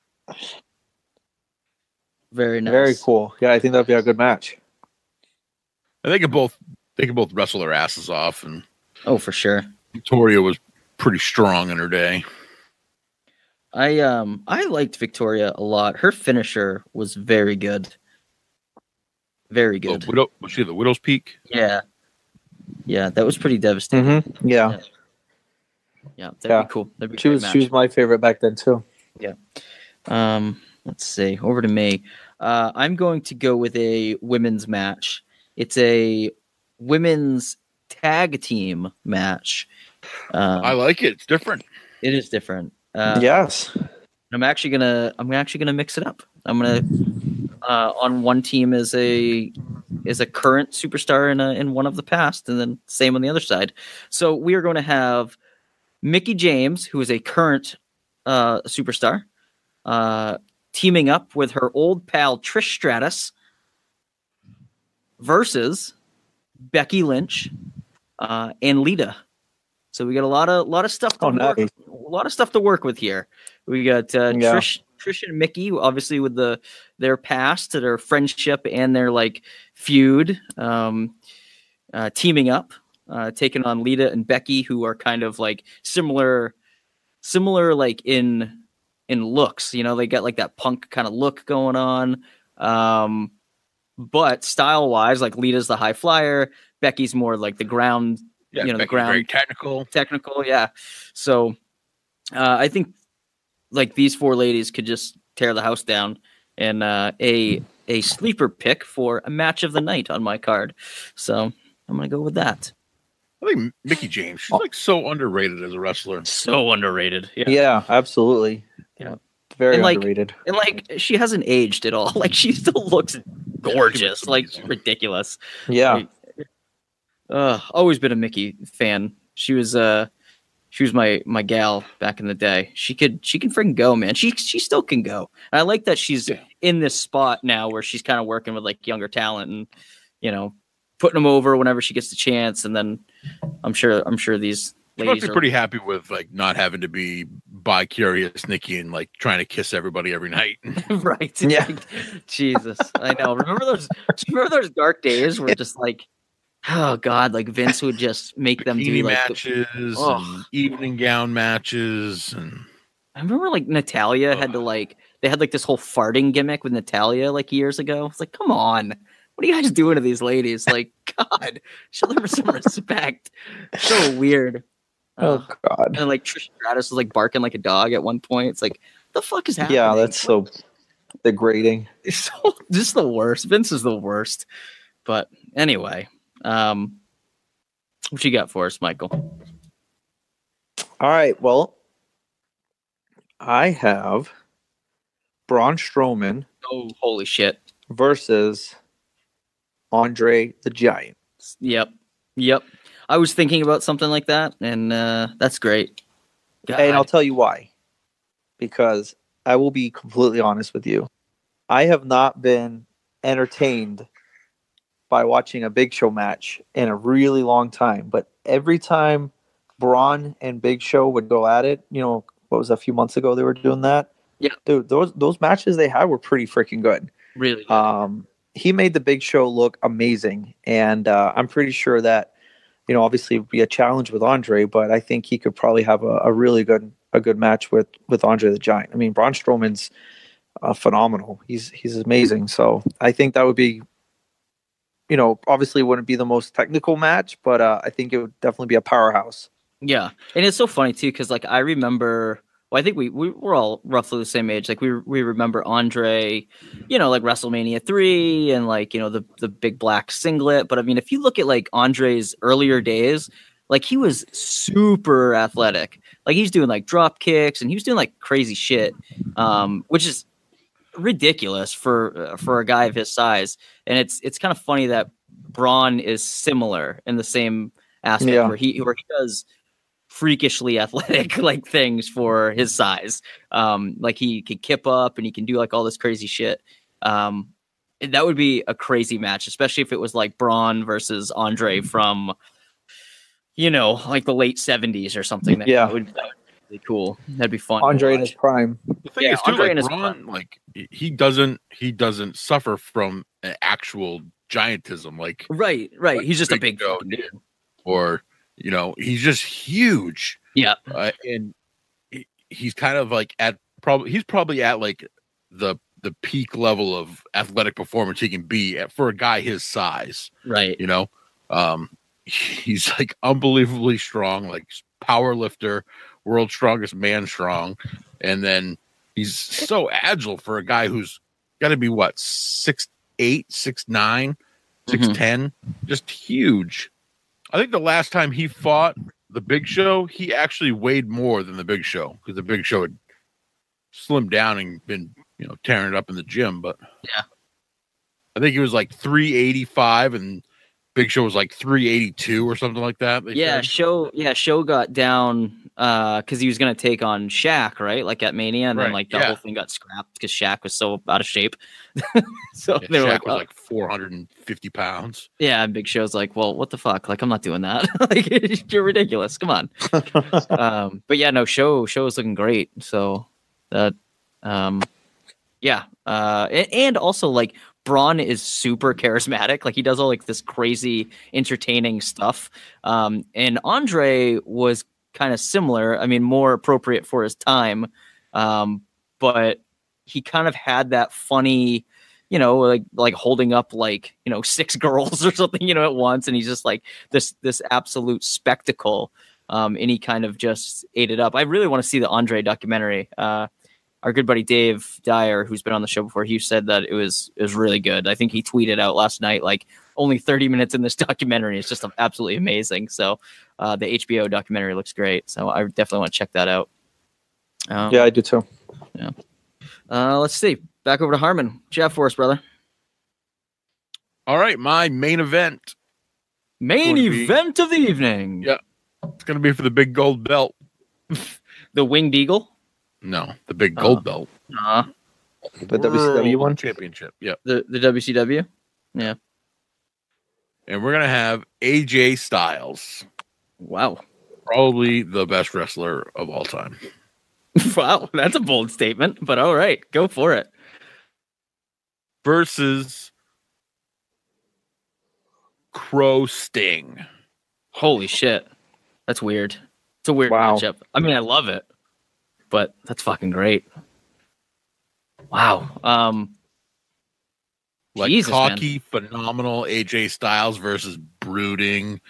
Very nice. Very cool. Yeah, I think that'd be a good match. And they could both wrestle their asses off, and Oh, for sure. Victoria was pretty strong in her day. I liked Victoria a lot. Her finisher was very good. Very good. Was she the Widow's Peak? Yeah. Yeah, that was pretty devastating. Mm-hmm. Yeah. Yeah, that'd be cool. That'd be a She great was match. she was my favorite back then too. Yeah. Let's see. Over to me. I'm going to go with a women's match. It's a women's tag team match. I like it. It's different. It is different. Yes. I'm actually gonna mix it up. I'm gonna on one team is a current superstar in one of the past, and then same on the other side. So we are going to have Mickie James, who is a current superstar, teaming up with her old pal Trish Stratus versus Becky Lynch and Lita. So we got a lot of stuff to work. Nice. A lot of stuff to work with here. We got Trish and Mickie, obviously with their past, their friendship, and their like feud, teaming up, taking on Lita and Becky, who are kind of like similar like in looks. They got like that punk kind of look going on, but style wise, like Lita's the high flyer, Becky's more like the ground. Yeah, the Becky's ground very technical. Yeah. So I think like these 4 ladies could just tear the house down, and a sleeper pick for a match of the night on my card. So I'm gonna go with that. I think Mickie James, she's like so underrated as a wrestler. So underrated. Yeah, absolutely. Yeah. Very And, like, underrated. And like she hasn't aged at all. Like she still looks gorgeous. Like ridiculous. Yeah. Always been a Mickie fan. She was my gal back in the day. She can freaking go, man. She still can go. And I like that she's in this spot now where she's kind of working with like younger talent and putting them over whenever she gets the chance. And then I'm sure these She must ladies be are pretty happy with like not having to be bi-curious Nikki and like trying to kiss everybody every night. right. Yeah. Jesus, I know. Remember those dark days where just like, oh God, like Vince would just make them do Bikini like matches, and evening gown matches, and I remember like Natalia had to like they had like this whole farting gimmick with Natalia like years ago. It's like, come on, what are you guys doing to these ladies? Like, God, show them some respect. So weird. Oh God. And like Trish Stratus was like barking like a dog at one point. It's like, the fuck is happening? Yeah, that's so degrading. It's so just the worst. Vince is the worst. But anyway, what you got for us, Michael? All right. Well, I have Braun Strowman Oh, holy shit. versus Andre the Giant. Yep. I was thinking about something like that, and that's great. God. And I'll tell you why. Because I will be completely honest with you. I have not been entertained by watching a Big Show match in a really long time. But every time Braun and Big Show would go at it, what was it, a few months ago they were doing that? Yeah. Dude, those matches they had were pretty freaking good. Really good. He made the Big Show look amazing. And I'm pretty sure that, obviously it would be a challenge with Andre, but I think he could probably have a really good match with Andre the Giant. I mean, Braun Strowman's phenomenal. He's amazing. So I think that would be, obviously it wouldn't be the most technical match, but I think it would definitely be a powerhouse. Yeah. And it's so funny too, because like I remember Well, I think we're all roughly the same age. Like we remember Andre, like WrestleMania 3 and like, the big black singlet. But I mean, if you look at like Andre's earlier days, like he was super athletic. Like he's doing like drop kicks and he was doing like crazy shit, which is ridiculous for a guy of his size. And it's kind of funny that Braun is similar in the same aspect where he does freakishly athletic like things for his size. Like he can kip up and he can do like all this crazy shit. That would be a crazy match, especially if it was like Braun versus Andre from like the late 70s or something. That would be really cool. That'd be fun. Andre in his prime. The thing is too, like Braun, like he doesn't suffer from an actual giantism. Like right. He's just a big dude. Or he's just huge. Yeah, and he's kind of like he's probably at like the peak level of athletic performance he can be at for a guy his size. Right. He's like unbelievably strong, like power lifter, world's strongest man strong. And then he's so agile for a guy who's got to be 6'8", 6'9", 6'10", just huge. I think the last time he fought the Big Show, he actually weighed more than the Big Show because the Big Show had slimmed down and been, tearing it up in the gym. But yeah, I think he was like 385 and Big Show was like 382 or something like that. Show got down because he was going to take on Shaq, right? Like at Mania, and then like the whole thing got scrapped because Shaq was so out of shape. So they were Shaq was like 450 pounds. Yeah, and Big Show's like, well, what the fuck? Like, I'm not doing that. Like, you're ridiculous. Come on. But yeah, no, Show is looking great. So that, and also like Braun is super charismatic. Like he does all like this crazy entertaining stuff. And Andre was kind of similar. I mean, more appropriate for his time. But he kind of had that funny, like holding up like, 6 girls or something, at once. And he's just like this absolute spectacle. And he kind of just ate it up. I really want to see the Andre documentary. Our good buddy Dave Dyer, who's been on the show before, he said that it was really good. I think he tweeted out last night, like only 30 minutes in this documentary. It's just absolutely amazing. So the HBO documentary looks great. So I definitely want to check that out. Yeah, I do too. Yeah. Let's see. Back over to Harmon. What you have for us, brother? All right, my main event. Main event of the evening. Yeah. It's going to be for the big gold belt. The Winged Eagle? No, the big gold belt. The WCW one? Championship, yeah. The WCW? Yeah. And we're going to have AJ Styles. Wow. Probably the best wrestler of all time. Wow, that's a bold statement, but all right, go for it. Versus Crow Sting. Holy shit. That's weird. It's a weird matchup. I mean, I love it, but that's fucking great. Wow. Like Jesus, cocky, phenomenal AJ Styles versus brooding,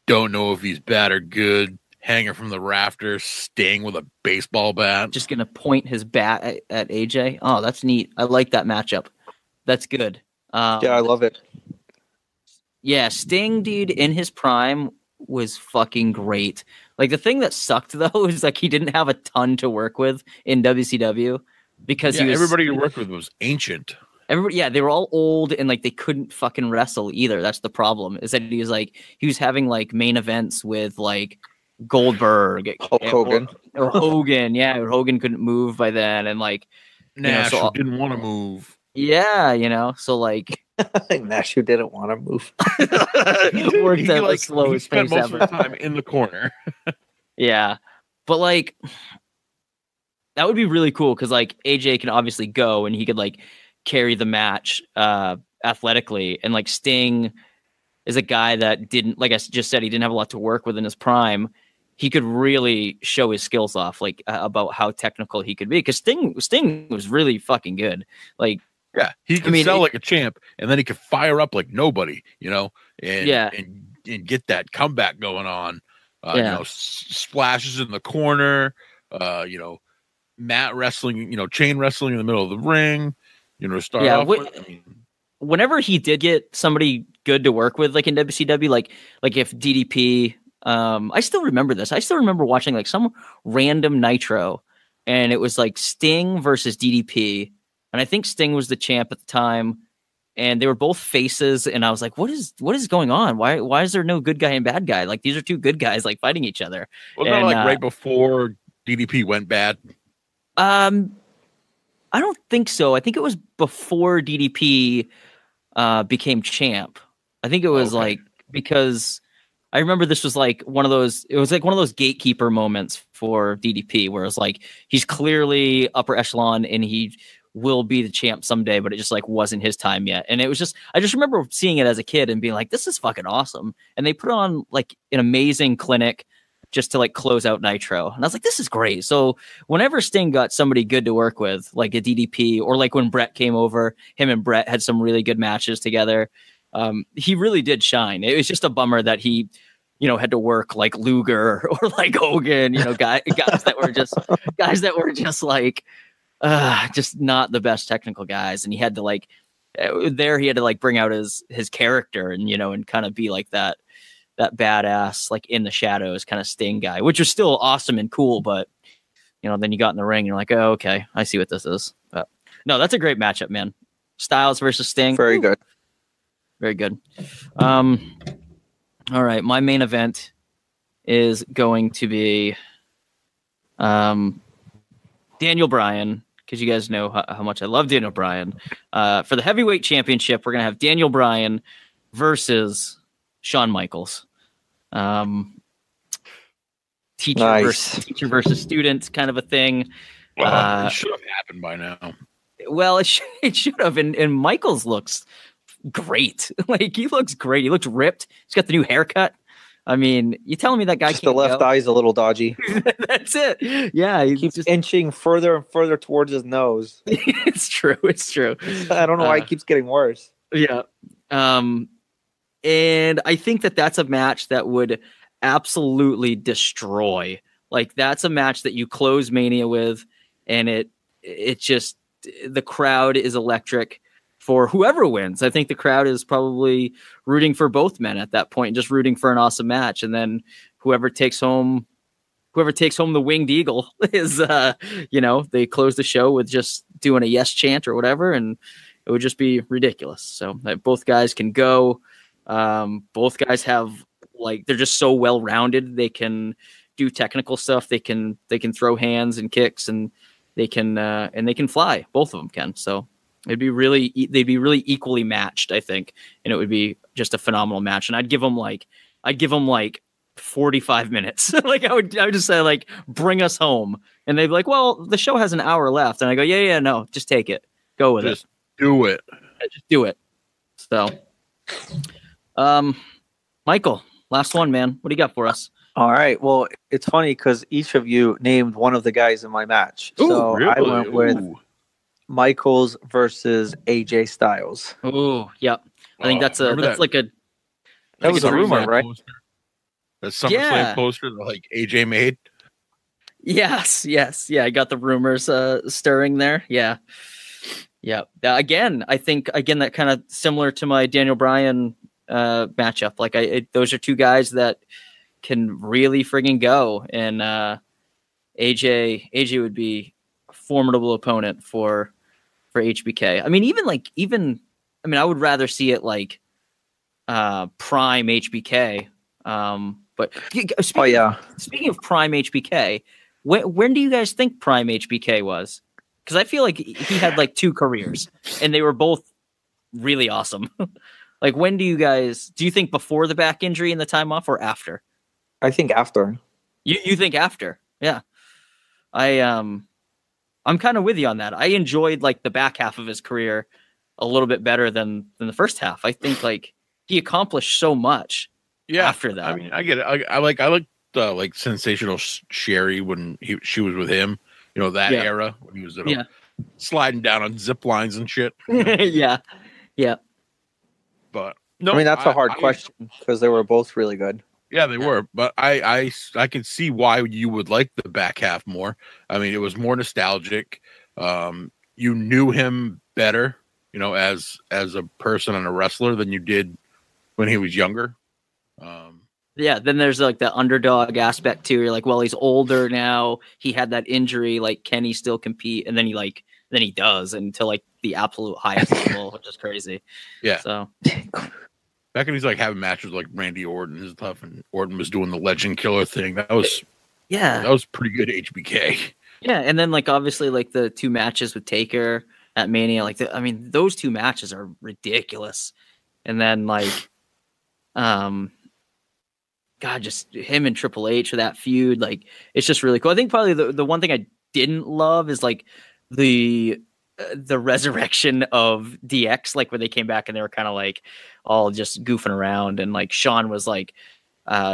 don't know if he's bad or good, hanger from the rafters, Sting with a baseball bat. Just going to point his bat at AJ. Oh, that's neat. I like that matchup. That's good. Yeah, I love it. Yeah, Sting, dude, in his prime was fucking great. Like, the thing that sucked, though, is like he didn't have a ton to work with in WCW because everybody he worked with was ancient. Everybody, they were all old and like they couldn't fucking wrestle either. That's the problem. Is that he was having like main events with like Goldberg, Hulk Hogan, or Hogan. Yeah, or Hogan couldn't move by then, and like Nash didn't want to move. Yeah, so like Nash who didn't want to move. Worked at the slowest pace most ever. Of the time in the corner. Yeah, but like that would be really cool because like AJ can obviously go and he could like carry the match athletically, and like Sting is a guy that didn't, like I just said, he didn't have a lot to work with in his prime. He could really show his skills off, like about how technical he could be, because Sting was really fucking good. Like, yeah, he could sell like a champ, and then he could fire up like nobody, and get that comeback going on. Splashes in the corner, mat wrestling, chain wrestling in the middle of the ring, to start Yeah, off with. Whenever he did get somebody good to work with, like in WCW, like if DDP, I still remember this. I still remember watching like some random Nitro, and it was like Sting versus DDP, and I think Sting was the champ at the time, and they were both faces, and I was like, what is going on? Why is there no good guy and bad guy? Like these are two good guys like fighting each other. Wasn't that like right before DDP went bad? I don't think so. I think it was before DDP became champ. I think it was like, because I remember this was like one of those gatekeeper moments for DDP where it's like he's clearly upper echelon and he will be the champ someday, but it just like wasn't his time yet. And it was just, I just remember seeing it as a kid and being like, this is fucking awesome. And they put on like an amazing clinic just to like close out Nitro. And I was like, this is great. So whenever Sting got somebody good to work with, like a DDP, or like when Brett came over, him and Brett had some really good matches together. He really did shine. It was just a bummer that he, had to work like Luger or like Hogan, guys that were just like, just not the best technical guys. And he had to like, he had to like bring out his character and, and kind of be like that badass, like in the shadows kind of Sting guy, which was still awesome and cool. But, then you got in the ring and you're like, oh, okay, I see what this is. But no, that's a great matchup, man. Styles versus Sting. Very good. Very good. All right. My main event is going to be Daniel Bryan, because you guys know how much I love Daniel Bryan. For the heavyweight championship, we're going to have Daniel Bryan versus Shawn Michaels. Teacher versus student kind of a thing. It should have happened by now. Well, it should have. And Michaels looks great. Like, he looks great. He looks ripped. He's got the new haircut. I mean, you telling me that guy just the left eye's a little dodgy. That's it. Yeah, he keeps just inching further and further towards his nose. It's true. I don't know why it keeps getting worse. Yeah. And I think that's a match that would absolutely destroy. Like, that's a match that you close Mania with, and it just, the crowd is electric for whoever wins. I think the crowd is probably rooting for both men at that point, just rooting for an awesome match. And then whoever takes home the winged eagle is, they close the show with just doing a yes chant or whatever. And it would just be ridiculous. So both guys can go. Both guys have, like, they're just so well-rounded. They can do technical stuff. They can throw hands and kicks, and they can fly. Both of them can. So they'd be really equally matched, I think. And it would be just a phenomenal match. And I'd give them like 45 minutes. Like, I would just say, like, bring us home. And they'd be like, well, the show has an hour left. And I go, yeah, no, just take it. Go with it. Do it. Just do it. So, Michael, last one, man. What do you got for us? All right. Well, it's funny because each of you named one of the guys in my match. So really? I went with Michaels versus AJ Styles. Oh, yep. I think that was a rumor, right? That SummerSlam poster that, like, AJ made. Yes. Yeah, I got the rumors stirring there. Yeah. Again, I think that kind of similar to my Daniel Bryan matchup. Like, those are two guys that can really friggin' go, and AJ would be a formidable opponent for HBK. I mean, I would rather see it like prime HBK. But speaking of prime HBK, when do you guys think prime HBK was? Because I feel like he had like two careers, and they were both really awesome. Like, when do you think before the back injury and the time off, or after? I think after. You think after? Yeah. I'm kind of with you on that. I enjoyed, like, the back half of his career a little bit better than the first half. I think, like, he accomplished so much after that. I mean, I get it. I like Sensational Sherry when she was with him. That era when he was sliding down on zip lines and shit. Yeah. But no, I mean, that's a hard question because they were both really good. Yeah, they were, but I can see why you would like the back half more. I mean, it was more nostalgic. You knew him better, you know, as a person and a wrestler than you did when he was younger. Yeah, then there's like the underdog aspect too. You're like, well, he's older now. He had that injury. Like, can he still compete? And then he does until like the absolute highest level, which is crazy. Yeah. So back when he's like having matches like Randy Orton and stuff, and Orton was doing the Legend Killer thing. That was pretty good HBK. Yeah, and then like obviously like the 2 matches with Taker at Mania, like those 2 matches are ridiculous. And then like, God, just him and Triple H for that feud, like it's just really cool. I think probably the one thing I didn't love is like the resurrection of DX, like where they came back and they were kind of like all just goofing around, and like Shawn was like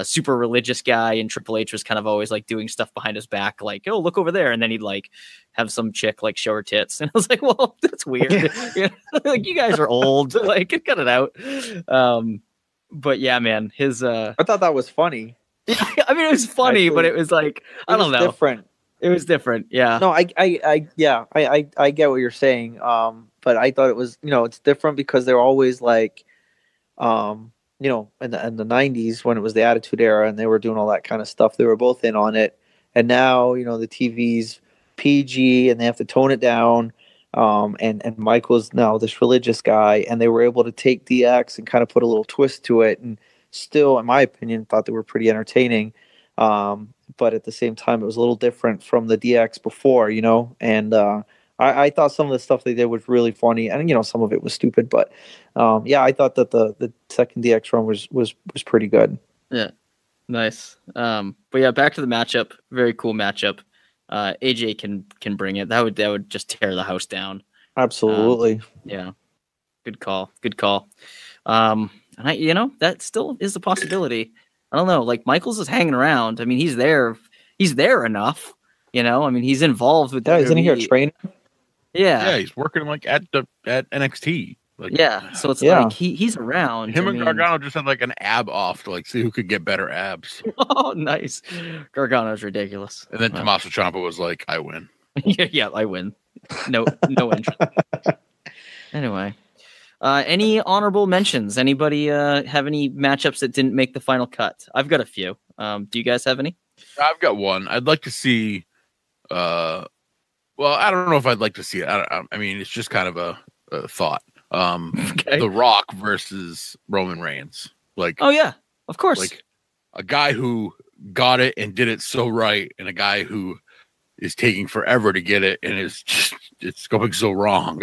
super religious guy, and Triple H was kind of always like doing stuff behind his back, like, oh, look over there, and then he'd like have some chick like show her tits, and I was like, well, that's weird. Yeah. Like, you guys are old, like cut it out. But yeah, man, his I thought that was funny. Yeah, I mean, it was funny, but it was like, I don't know, different. It was different. Yeah. No, I get what you're saying. But I thought it was, it's different because they're always like, in the 90s when it was the Attitude Era and they were doing all that kind of stuff, they were both in on it. And now, the TV's PG and they have to tone it down. And Michael's now this religious guy, and they were able to take DX and kind of put a little twist to it, and still, in my opinion, thought they were pretty entertaining. But at the same time, it was a little different from the DX before, and I thought some of the stuff they did was really funny, and some of it was stupid, but I thought that the second DX run was pretty good. Yeah, nice. But yeah, back to the matchup. Very cool matchup. AJ can bring it. That would just tear the house down. Absolutely. Yeah. Good call. And that still is a possibility. I don't know. Like, Michaels is hanging around. I mean, he's there enough. I mean, he's involved with. Yeah, isn't he here training? Yeah, he's working like at NXT. Like, yeah, so it's like he's around. Him and Gargano just had like an ab off to like see who could get better abs. Oh, nice. Gargano's ridiculous. And then Tommaso Ciampa was like, "I win." yeah, I win. No interest. Anyway, any honorable mentions? Anybody have any matchups that didn't make the final cut? I've got a few. Do you guys have any? I've got one. I'd like to see. Well, I don't know if I'd like to see it. I mean, it's just kind of a thought. Okay. The Rock versus Roman Reigns. Like, oh yeah, of course. Like a guy who got it and did it so right, and a guy who is taking forever to get it and it's going so wrong.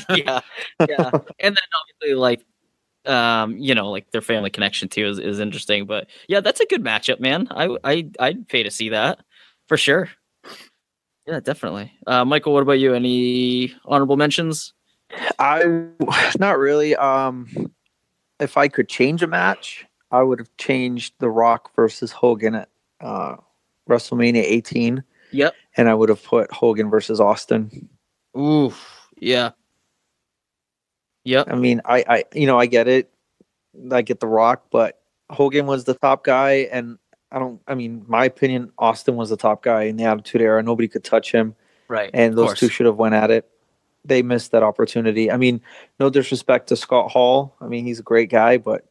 yeah. And then obviously like like their family connection too is interesting. But yeah, that's a good matchup, man. I'd pay to see that for sure. Yeah, definitely. Michael, what about you? Any honorable mentions? Not really. If I could change a match, I would have changed The Rock versus Hogan at WrestleMania 18. Yep. And I would have put Hogan versus Austin. Ooh, yeah. Yep. I mean, I get it. I get The Rock, but Hogan was the top guy, and my opinion, Austin was the top guy in the Attitude Era. Nobody could touch him. Right. And those two should have went at it. They missed that opportunity. I mean, no disrespect to Scott Hall. I mean, he's a great guy, but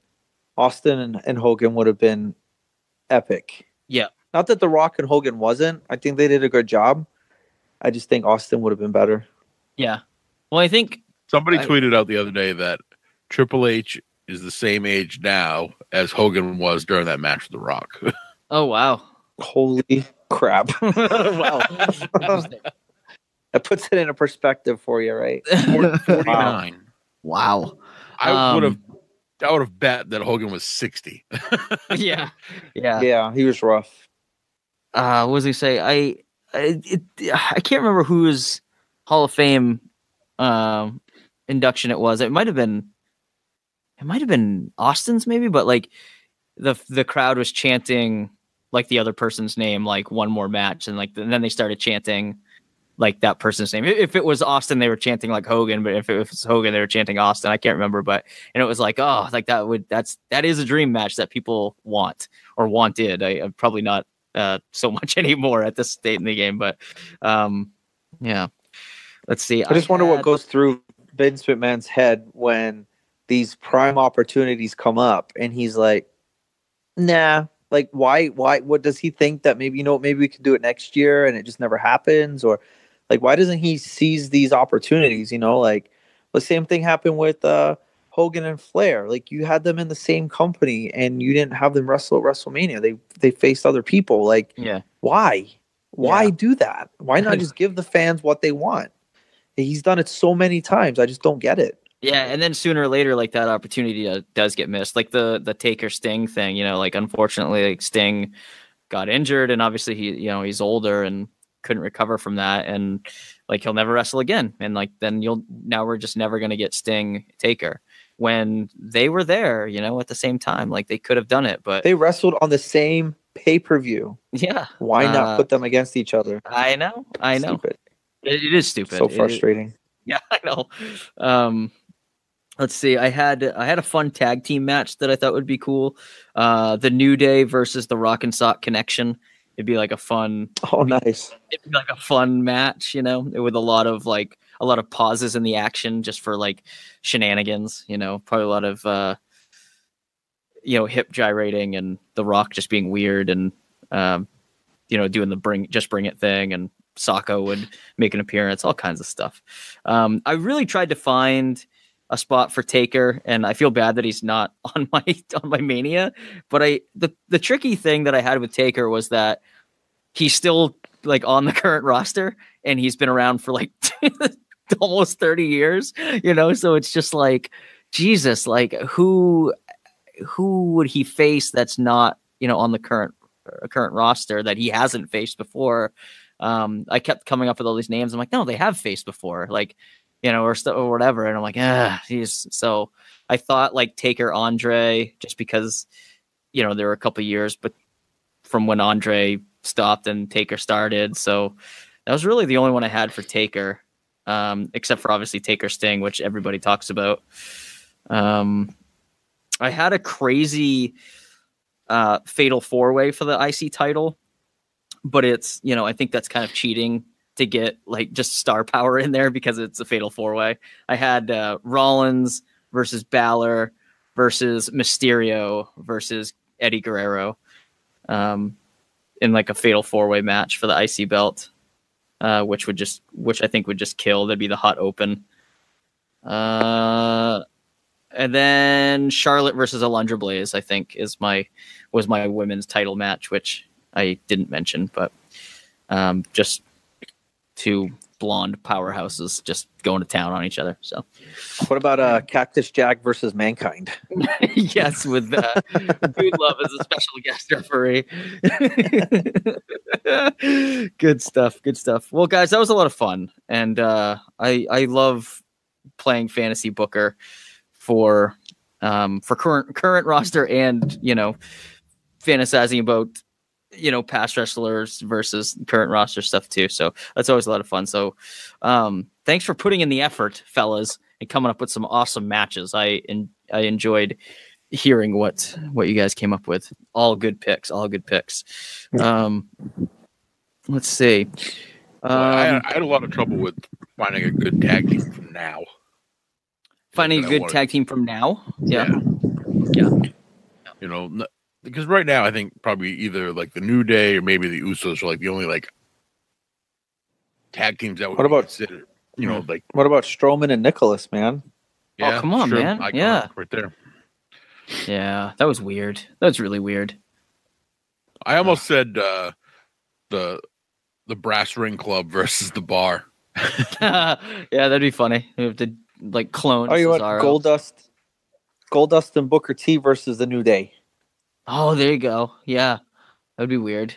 Austin and Hogan would have been epic. Yeah. Not that The Rock and Hogan wasn't. I think they did a good job. I just think Austin would have been better. Yeah. Well, I think somebody tweeted out the other day that Triple H is the same age now as Hogan was during that match with The Rock. Oh, wow. Holy crap. Wow. Interesting. That puts it in a perspective for you, right? 49. Wow. I would have bet that Hogan was 60. Yeah, he was rough. What was he say? I can't remember whose Hall of Fame induction it was. It might have been Austin's maybe, but like the crowd was chanting like the other person's name, like one more match, and like and then they started chanting like that person's name. If it was Austin, they were chanting like Hogan, but if it was Hogan, they were chanting Austin. I can't remember, and it was like, oh, like that is a dream match that people want or wanted. I'm probably not so much anymore at this state in the game, but yeah. Let's see. I just wonder what goes through Vince McMahon's head when these prime opportunities come up, and he's like, nah. Like, why? What does he think that maybe we could do it next year and it just never happens? Or like, why doesn't he seize these opportunities? Like the same thing happened with Hogan and Flair. Like, you had them in the same company and you didn't have them wrestle at WrestleMania. They faced other people. Like, yeah. Why do that? Why not just give the fans what they want? He's done it so many times. I just don't get it. Yeah, and then sooner or later, like that opportunity does get missed. Like the Taker Sting thing, like unfortunately, like Sting got injured, and obviously he's older and couldn't recover from that, and like he'll never wrestle again. And like then we're just never gonna get Sting Taker when they were there, at the same time. Like they could have done it, but they wrestled on the same pay-per-view. Yeah, why not put them against each other? I know. Stupid. It is stupid. So frustrating. Yeah, I know. Let's see. I had a fun tag team match that I thought would be cool. The New Day versus the Rock and Sock Connection. It'd be like a fun. Oh, nice. It'd be like a fun match, with a lot of pauses in the action just for like shenanigans. Probably a lot of hip gyrating and the Rock just being weird and doing the bring it thing, and Socko would make an appearance. All kinds of stuff. I really tried to find a spot for Taker, and I feel bad that he's not on my Mania. But the tricky thing that I had with Taker was that he's still like on the current roster, and he's been around for like almost 30 years. So it's just like, Jesus, like who would he face that's not on the current roster that he hasn't faced before? I kept coming up with all these names. I'm like, no, they have faced before, like. Or whatever. And I'm like, geez. So I thought like Taker Andre, just because, there were a couple of years, but from when Andre stopped and Taker started. So that was really the only one I had for Taker, except for obviously Taker Sting, which everybody talks about. I had a crazy fatal 4-way for the IC title, but it's, I think that's kind of cheating to get like just star power in there because it's a fatal 4-way. I had Rollins versus Balor versus Mysterio versus Eddie Guerrero in like a fatal 4-way match for the IC belt, which I think would just kill. That'd be the hot open. And then Charlotte versus Alundra Blaze, I think was my women's title match, which I didn't mention, but just two blonde powerhouses just going to town on each other. So what about Cactus Jack versus Mankind? Yes, with Dude Love as a special guest referee. Good stuff. Well, guys, that was a lot of fun, and I love playing fantasy booker for current roster, and fantasizing about past wrestlers versus current roster stuff too. So that's always a lot of fun. So thanks for putting in the effort, fellas, and coming up with some awesome matches. I enjoyed hearing what you guys came up with. All good picks. Let's see. I had a lot of trouble with finding a good tag team from now. Tag team from now? Yeah. Because right now I think probably either like the New Day or maybe the Usos are like the only like tag teams that would be considered. Like what about Strowman and Nicholas, man? Yeah, oh, come on, man. Yeah, right there. Yeah, that was weird. That was really weird. I almost said the Brass Ring Club versus the Bar. Yeah, that'd be funny. We have to like clone. Oh, you want Goldust and Booker T versus the New Day? Oh, there you go. Yeah, that'd be weird.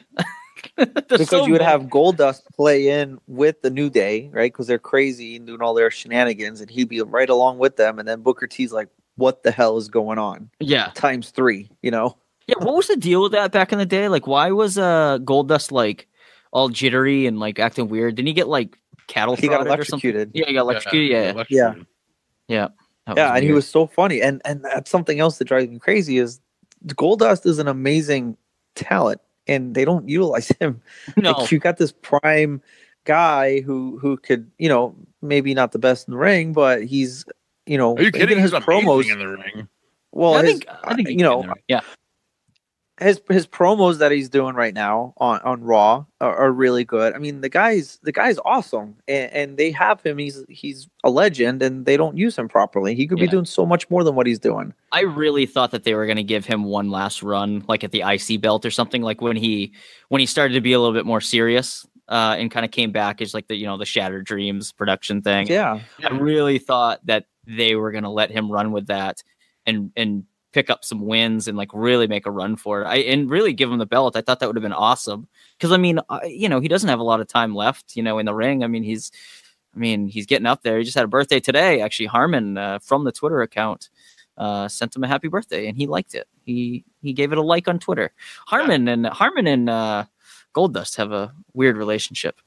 Because you would have Goldust play in with the New Day, right? Because they're crazy and doing all their shenanigans, and he'd be right along with them. And then Booker T's like, "What the hell is going on?" Yeah, times 3. Yeah, what was the deal with that back in the day? Like, why was Goldust like all jittery and like acting weird? Didn't he get like cattle He got prodded or something. electrocuted. Yeah, he got electrocuted. Yeah. Electrocuted. That was And he weird. was so funny. And that's something else that drives me crazy is Goldust is an amazing talent, and they don't utilize him. No. Like, you got this prime guy who could, maybe not the best in the ring, but he's, Are you kidding? even his He's promos amazing in the ring. Well, I his, think he can, yeah. his promos that he's doing right now on Raw are really good. I mean, the guy's awesome, and they have him. He's a legend, and they don't use him properly. He could be doing so much more than what he's doing. I really thought that they were going to give him one last run, like at the IC belt or something, like when he started to be a little bit more serious. And kind of came back as like the Shattered Dreams production thing. Yeah. I really thought that they were going to let him run with that and pick up some wins and like really make a run for it. And really give him the belt. I thought that would have been awesome. Because I mean, he doesn't have a lot of time left, in the ring. I mean, he's getting up there. He just had a birthday today. Actually, Harmon from the Twitter account sent him a happy birthday, and he liked it. He gave it a like on Twitter. Harmon and Goldust have a weird relationship.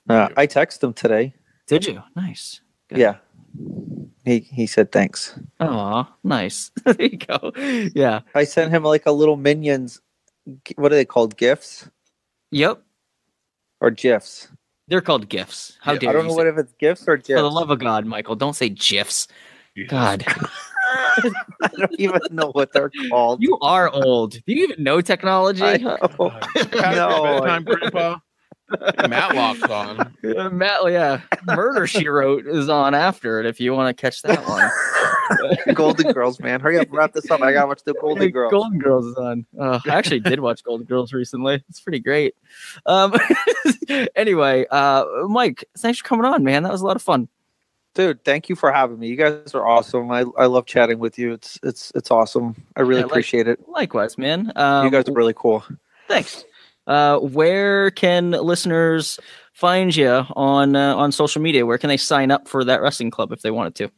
I texted him today. Did you? Nice. Good. Yeah. He said thanks. Oh, nice. There you go. Yeah. I sent him like a little Minions. What are they called? GIFs? Yep. Or GIFs? They're called GIFs. How dare you? I don't know what if it's GIFs or GIFs. For the love of God, Michael, don't say GIFs. God. I don't even know what they're called. You are old. Do you even know technology? I know. No. Bedtime, Grandpa. Matlock's on. Murder, She Wrote is on after it if you want to catch that one. Golden Girls, man. Hurry up, wrap this up. I gotta watch the Golden Girls. Golden Girls is on. I actually did watch Golden Girls recently. It's pretty great. Anyway, Mike, thanks for coming on, man. That was a lot of fun. Dude, thank you for having me. You guys are awesome. I love chatting with you. It's awesome. I really appreciate it. Likewise, man. You guys are really cool. Thanks. Where can listeners find you on social media? Where can they sign up for That Wrestling Club if they wanted to?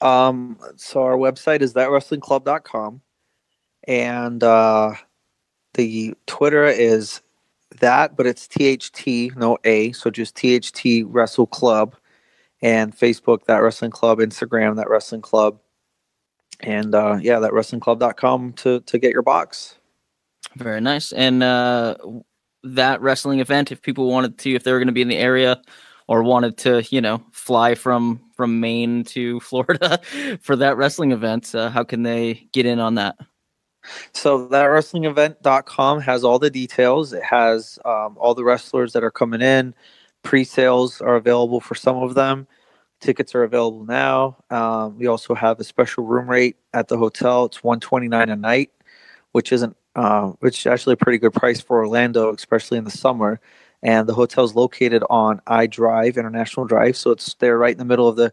So our website is thatwrestlingclub.com, and the Twitter is that, but it's THT, no A, so just THT Wrestle Club. And Facebook, That Wrestling Club, Instagram, That Wrestling Club, and thatwrestlingclub.com to get your box. Very nice. And that wrestling event, if people wanted to, if they were going to be in the area or wanted to, fly from Maine to Florida for that wrestling event, how can they get in on that? So thatwrestlingevent.com has all the details. It has all the wrestlers that are coming in. Pre-sales are available for some of them. Tickets are available now. We also have a special room rate at the hotel. It's $129 a night, which is actually a pretty good price for Orlando, especially in the summer. And the hotel is located on International Drive, so it's there right in the middle of the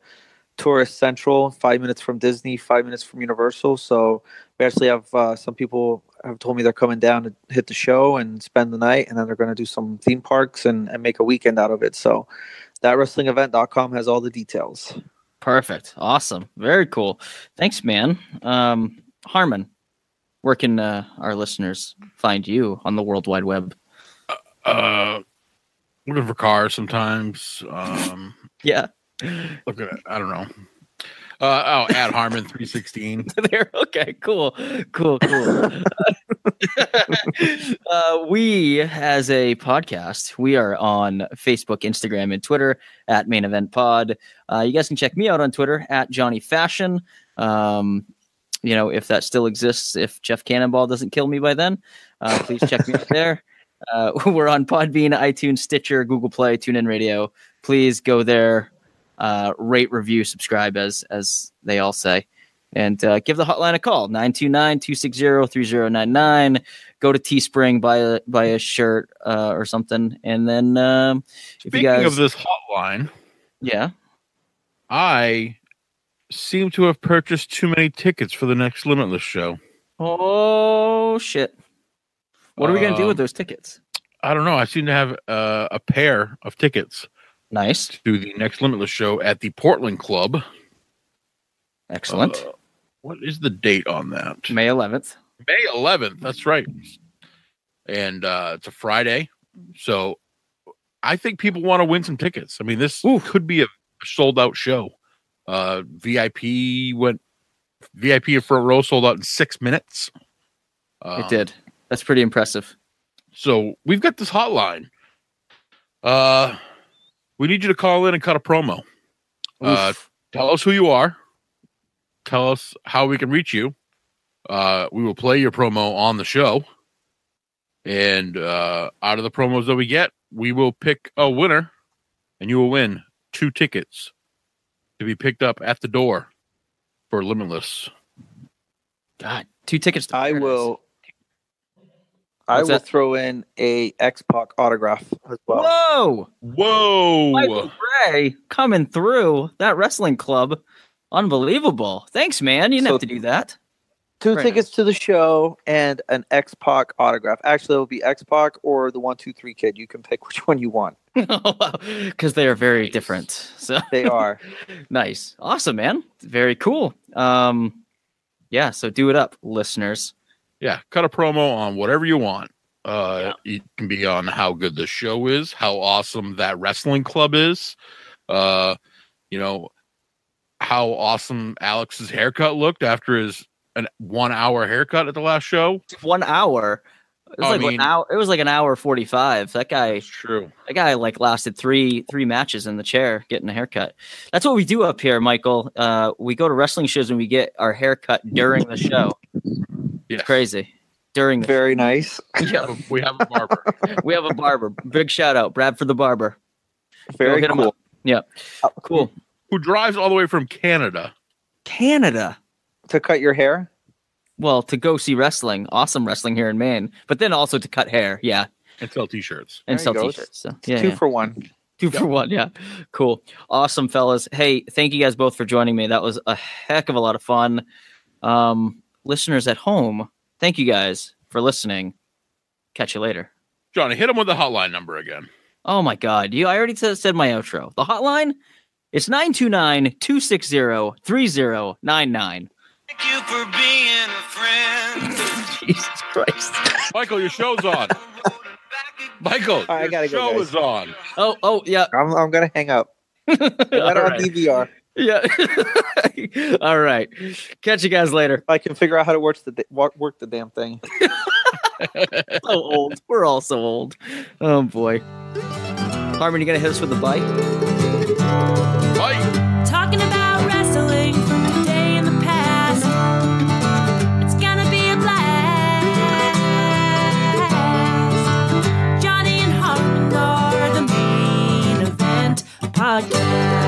tourist central. 5 minutes from Disney, 5 minutes from Universal. So we actually have some people have told me they're coming down to hit the show and spend the night, and then they're going to do some theme parks and make a weekend out of it. So thatwrestlingevent.com has all the details. Perfect. Awesome. Very cool. Thanks, man. Harmon, where can our listeners find you on the World Wide Web? Looking for cars sometimes. Yeah. Look at it. I don't know. At Harmon 316. There. Okay. Cool. We, as a podcast, we are on Facebook, Instagram, and Twitter at Main Event Pod. You guys can check me out on Twitter at Johnny Fashion. If that still exists, if Jeff Cannonball doesn't kill me by then, please check me out there. We're on Podbean, iTunes, Stitcher, Google Play, TuneIn Radio. Please go there. Rate, review, subscribe, as they all say, and give the hotline a call, 929-260-3099. Go to Teespring, buy a shirt or something, and then Speaking of this hotline, yeah, I seem to have purchased too many tickets for the next Limitless show. Oh shit! What are we gonna do with those tickets? I don't know. I seem to have a pair of tickets. Nice. To the next Limitless show at the Portland Club. Excellent. What is the date on that? May 11th. May 11th. That's right. And it's a Friday. So I think people want to win some tickets. I mean, this could be a sold out show. VIP and front row sold out in 6 minutes. It did. That's pretty impressive. So we've got this hotline. We need you to call in and cut a promo. Tell us who you are. Tell us how we can reach you. We will play your promo on the show. And out of the promos that we get, we will pick a winner. And you will win 2 tickets to be picked up at the door for Limitless. God, 2 tickets. To I will throw in a X-Pac autograph as well. Whoa! Michael Gray coming through that wrestling club. Unbelievable. Thanks, man. You didn't have to do that. 2 tickets to the show and an X-Pac autograph. Actually, it'll be X-Pac or the 1-2-3 Kid. You can pick which one you want. Because they are very different. So they are. Nice. Awesome, man. Very cool. Yeah, so do it up, listeners. Yeah, cut a promo on whatever you want. It can be on how good the show is, how awesome that wrestling club is, how awesome Alex's haircut looked after his 1 hour haircut at the last show. 1 hour. It was like an hour 45. That guy. That's true. That guy lasted three matches in the chair getting a haircut. That's what we do up here, Michael. We go to wrestling shows and we get our haircut during the show. Yes. It's crazy. Very nice. Yeah, we have a barber. We have a barber. Big shout out, Bradford the barber. Very cool. Yeah, cool. Who drives all the way from Canada? To cut your hair? Well, to go see wrestling, awesome wrestling here in Maine, but then also to cut hair, yeah. And sell t-shirts. And sell t-shirts. So, yeah, 2 for 1. 2 for 1, yeah. Cool. Awesome, fellas. Hey, thank you guys both for joining me. That was a heck of a lot of fun. Listeners at home, thank you guys for listening. Catch you later. Johnny, hit him with the hotline number again. Oh, my God. I already said my outro. The hotline? It's 929-260-3099. Thank you for being a friend. Jesus Christ. Michael, your show's on. Michael, I gotta your show is on. Oh, yeah. I'm going to hang up. Put that on DVR. Yeah. All right. Catch you guys later. I can figure out how to work the damn thing. So old. We're all so old. Oh, boy. Harmon, you going to hit us with the bite? Bye. Talking about wrestling from today in the past. It's gonna be a blast. Johnny and Harmon are the main event podcast.